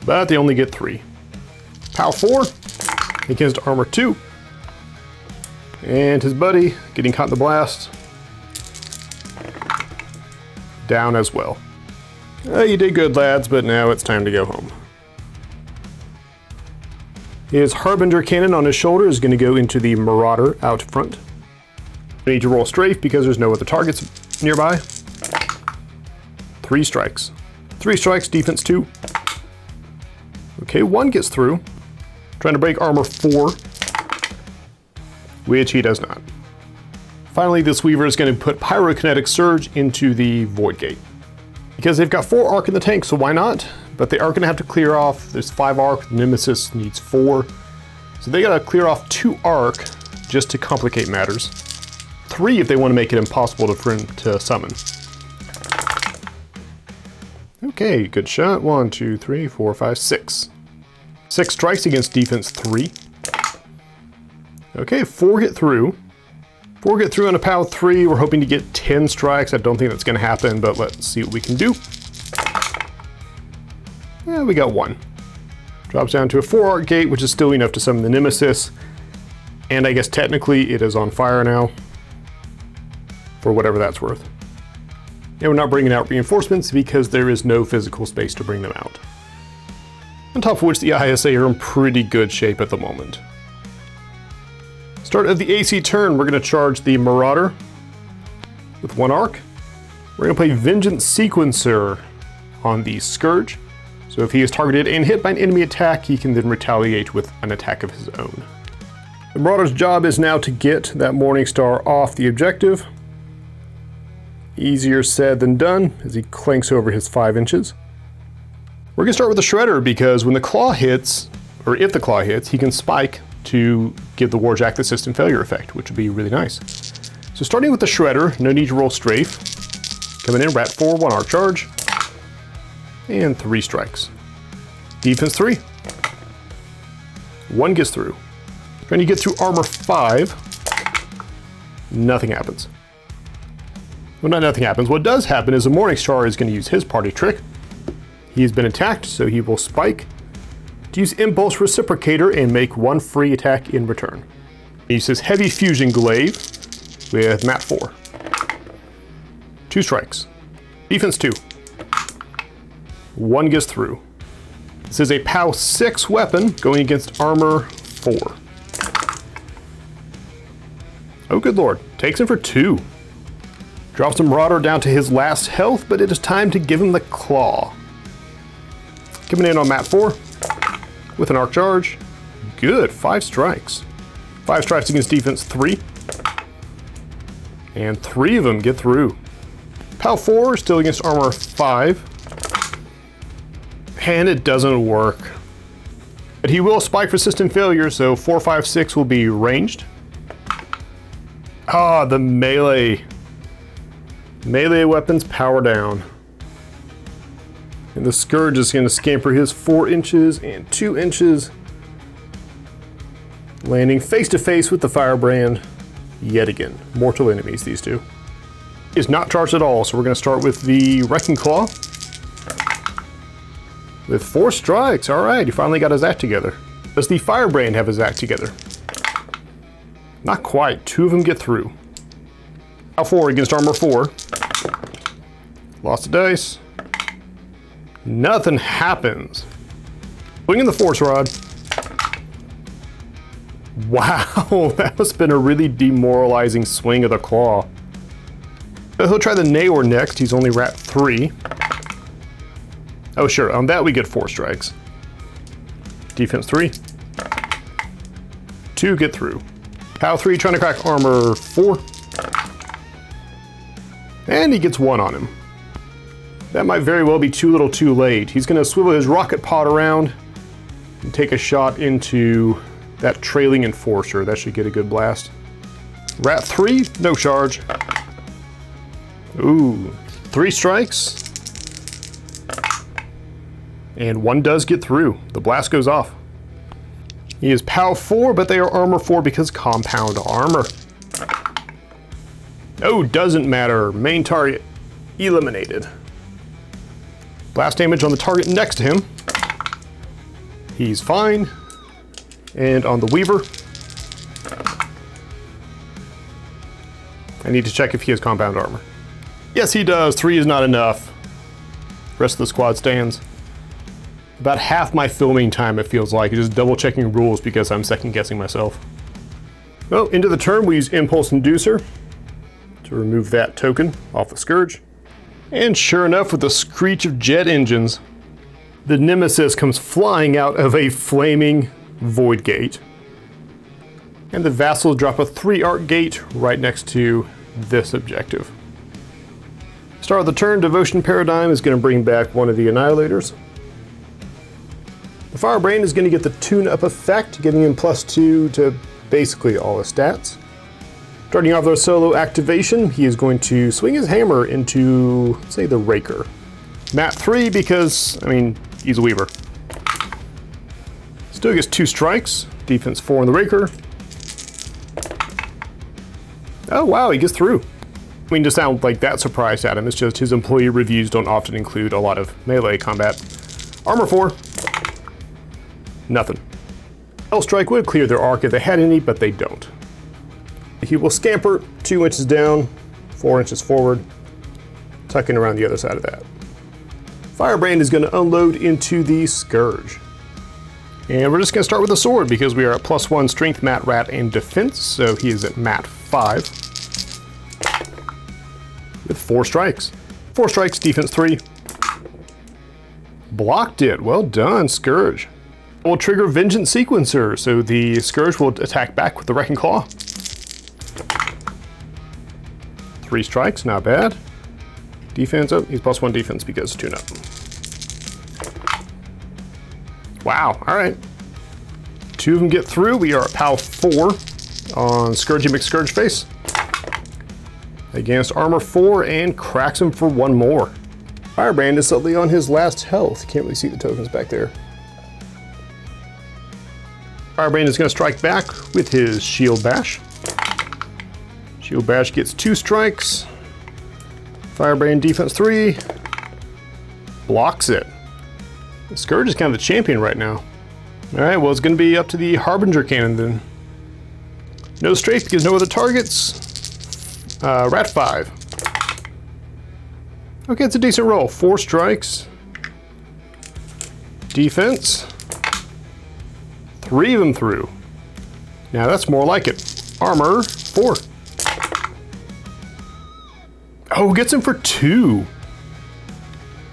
But they only get 3. POW 4 against armor 2. And his buddy getting caught in the blast. Down as well. You did good, lads, but now it's time to go home. His Harbinger cannon on his shoulder is going to go into the Marauder out front. I need to roll strafe because there's no other targets nearby. 3 strikes. 3 strikes, defense 2. Okay, 1 gets through. Trying to break armor 4. Which he does not. Finally, this Weaver is going to put Pyrokinetic Surge into the Void Gate. Because they've got 4 arc in the tank, so why not? But they are going to have to clear off. There's 5 arc, the Nemesis needs 4. So they got to clear off 2 arc just to complicate matters. 3 if they want to make it impossible for him to summon. Okay, good shot. 1, 2, 3, 4, 5, 6. 6 strikes against defense 3. Okay, 4 get through. 4 get through on a POW 3. We're hoping to get 10 strikes. I don't think that's going to happen, but let's see what we can do. Yeah, we got 1. Drops down to a 4 arc gate, which is still enough to summon the Nemesis. And I guess technically it is on fire now. For whatever that's worth. And we're not bringing out reinforcements because there is no physical space to bring them out. On top of which the ISA are in pretty good shape at the moment. Start of the AC turn, we're going to charge the Marauder with 1 arc. We're going to play Vengeance Sequencer on the Scourge. So if he is targeted and hit by an enemy attack, he can then retaliate with an attack of his own. The Marauder's job is now to get that Morningstar off the objective. Easier said than done as he clanks over his 5 inches. We're gonna start with the Shredder because when the claw hits, or if the claw hits, he can spike to give the Warjack the system failure effect, which would be really nice. So starting with the Shredder, no need to roll strafe. Coming in, Rat 4, 1 arc charge, and 3 strikes. Defense 3. 1 gets through. Trying to get through armor 5. Nothing happens. Well, not nothing happens. What does happen is the Morning Star is going to use his party trick. He's been attacked, so he will spike to use Impulse Reciprocator and make 1 free attack in return. He uses Heavy Fusion Glaive with Mat 4. 2 strikes. Defense 2. 1 gets through. This is a POW 6 weapon going against armor 4. Oh good lord, takes him for 2. Drops the Marauder down to his last health, but it is time to give him the claw. Coming in on Mat 4 with an arc charge. Good, 5 strikes. 5 strikes against defense 3. And 3 of them get through. POW 4 still against armor 5. And it doesn't work. But he will spike for system failure, so 4, 5, 6 will be ranged. Ah, the melee. Melee weapons power down. And the Scourge is going to scamper his 4 inches and 2 inches. Landing face to face with the Firebrand yet again. Mortal enemies, these two. Is not charged at all, so we're going to start with the Wrecking Claw. With 4 strikes, alright, he finally got his act together. Does the Firebrand have his act together? Not quite, 2 of them get through. POW 4 against armor 4. Lost a dice. Nothing happens. Swinging the Force Rod. Wow, that must have been a really demoralizing swing of the claw. He'll try the Naor next, he's only Rat 3. Oh sure, on that we get 4 strikes. Defense 3. 2 get through. POW 3 trying to crack armor 4. And he gets 1 on him. That might very well be too little too late. He's going to swivel his rocket pod around and take a shot into that trailing enforcer. That should get a good blast. Rat 3, no charge. Ooh, 3 strikes. And 1 does get through. The blast goes off. He is POW 4, but they are armor 4 because compound armor. Oh, doesn't matter. Main target eliminated. Blast damage on the target next to him. He's fine. And on the Weaver. I need to check if he has compound armor. Yes, he does. 3 is not enough. Rest of the squad stands. About half my filming time, it feels like, is just double checking rules because I'm second guessing myself. Well, into the turn, we use Impulse Inducer to remove that token off the Scourge. And sure enough, with the screech of jet engines, the Nemesis comes flying out of a flaming void gate. And the Vassals drop a 3 arc gate right next to this objective. Start of the turn, Devotion Paradigm is going to bring back one of the Annihilators. The Firebrand is going to get the tune-up effect, giving him +2 to basically all his stats. Starting off with a solo activation, he is going to swing his hammer into, say, the Raker. Mat 3 because, I mean, he's a Weaver. Still gets 2 strikes. Defense 4 on the Raker. Oh wow, he gets through. I mean, to sound like that surprised at him, it's just his employee reviews don't often include a lot of melee combat. Armor 4. Nothing. Hellstrike would clear their arc if they had any, but they don't. He will scamper 2 inches down, 4 inches forward, tucking around the other side of that. Firebrand is going to unload into the Scourge. And we're just going to start with the sword because we are at +1 strength, mat, rat, and defense, so he is at mat 5. With 4 strikes. 4 strikes, defense 3. Blocked it. Well done, Scourge. Will trigger Vengeance Sequencer, so the Scourge will attack back with the Wrecking Claw. 3 strikes, not bad. Defense, oh, he's +1 defense because tune-up. Wow, all right. 2 of them get through. We are at POW 4 on Scourgy McScourgeface. Against Armor 4 and cracks him for 1 more. Firebrand is suddenly on his last health. Can't really see the tokens back there. Firebrand is going to strike back with his Shield Bash. Shield Bash gets 2 strikes. Firebrand defense 3. Blocks it. Scourge is kind of the champion right now. Alright, well it's going to be up to the Harbinger Cannon then. No strafe because no other targets. Rat 5. Okay, it's a decent roll. 4 strikes. Defense. 3 of them through. Now that's more like it. Armor 4. Oh, gets him for 2.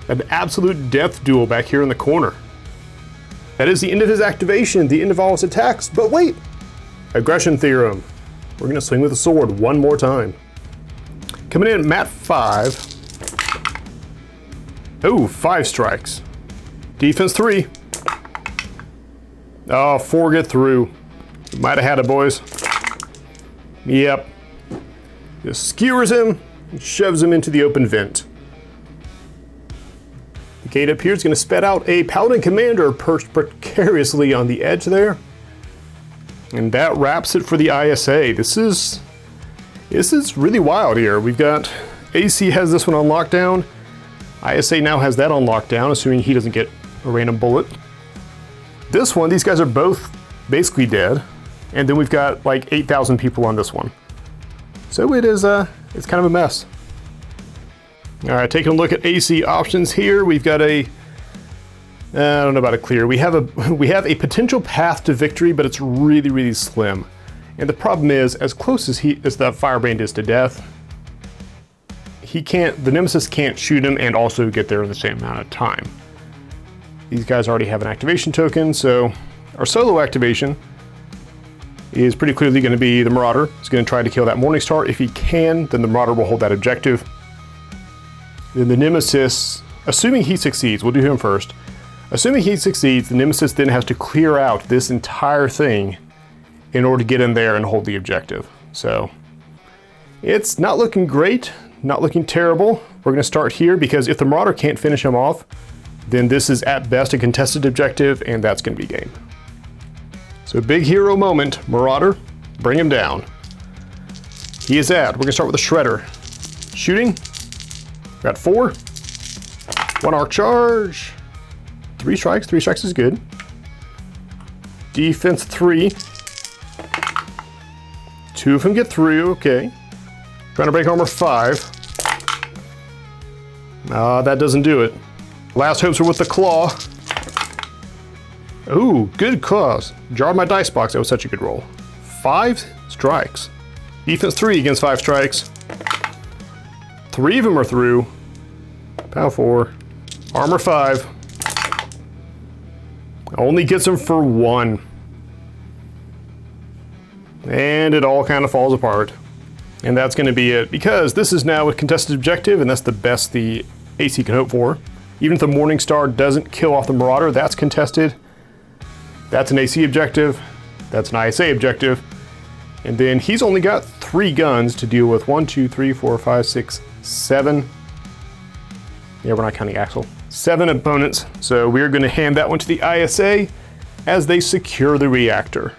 An absolute death duel back here in the corner. That is the end of his activation, the end of all his attacks. But wait! Aggression Theorem. We're going to swing with the sword 1 more time. Coming in at mat 5. Oh, 5 strikes. Defense 3. Oh, 4 get through. Might have had it, boys. Yep. Just skewers him and shoves him into the open vent. The gate up here is going to spit out a Paladin Commander perched precariously on the edge there. And that wraps it for the ISA. This is really wild here. We've got AC has this one on lockdown. ISA now has that on lockdown, assuming he doesn't get a random bullet. This one, these guys are both basically dead. And then we've got like 8,000 people on this one. So it is, it's kind of a mess. All right, taking a look at AC options here. We've got I don't know about a clear. We have a potential path to victory, but it's really, really slim. And the problem is, as close as the Firebrand is to death, the Nemesis can't shoot him and also get there in the same amount of time. These guys already have an activation token, so our solo activation is pretty clearly going to be the Marauder. He's going to try to kill that Morningstar. If he can, then the Marauder will hold that objective. Then the Nemesis, assuming he succeeds, we'll do him first. Assuming he succeeds, the Nemesis then has to clear out this entire thing in order to get in there and hold the objective. So it's not looking great, not looking terrible. We're going to start here because if the Marauder can't finish him off, then this is at best a contested objective, and that's going to be game. So big hero moment, Marauder, bring him down. He is at, we're going to start with a Shredder. Shooting, got 4. 1 arc charge. 3 strikes, 3 strikes is good. Defense 3. 2 of them get through, okay. Trying to break armor 5. That doesn't do it. Last hopes are with the claw. Ooh, good claws. Jarred my dice box, that was such a good roll. 5 strikes. Defense 3 against 5 strikes. 3 of them are through. POW 4. Armor 5. Only gets him for 1. And it all kind of falls apart. And that's going to be it, because this is now a contested objective, and that's the best the AC can hope for. Even if the Morningstar doesn't kill off the Marauder, that's contested. That's an AC objective. That's an ISA objective. And then he's only got 3 guns to deal with. 1, 2, 3, 4, 5, 6, 7. Yeah, we're not counting Axel. 7 opponents. So we're going to hand that one to the ISA as they secure the reactor.